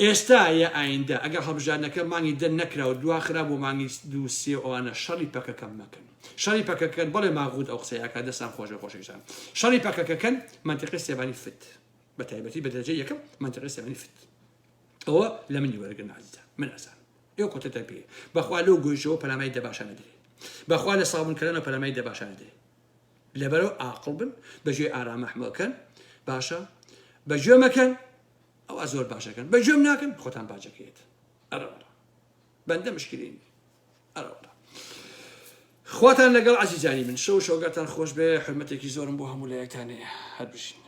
S1: ئێستا یا ئایندا ئەگەر هەڵبژاردنەکە مانگی دەر نەکراوە دواخرا بۆ مانگی دوو سێ ئەوانە شەڕی پەکەکەم مەکەن شەڕی پەکەکەن بەڵێ ماغوت ئەو قسەیەکە دەستان خۆشە خۆشەویستان شەڕی پەکەکەکەن منتیقی سێبانی فت بە تایبەتی بە دەرەجەی یەکەم منتیقی سێبانی فت ئەوە لە منی وەرگن عەزیزە من ئەزانم ئێوە کۆتەتە پێ بەخوا لەو گۆیشەوە پەلامای دەباشانە دێ بەخوا لە ساڵبوونکەرانە پەلامای دەباشانە دێ لەبەرەوە عاقڵ بن بەژێ ئارامە حمەکەن باشە بەگوێ مەکەن ئەوە زۆر باشەکەن بەگوێم ناکەن خۆتان باجەکەیت ئەرەوەڵە بەندە مشکلین ئەرەوەڵە خواتان لەگەڵ عەزیزانی من شەو شۆگاتان خۆش بێ حرمەتێکی زۆرم بۆ هەموو لایەکتانەیە هەر بژین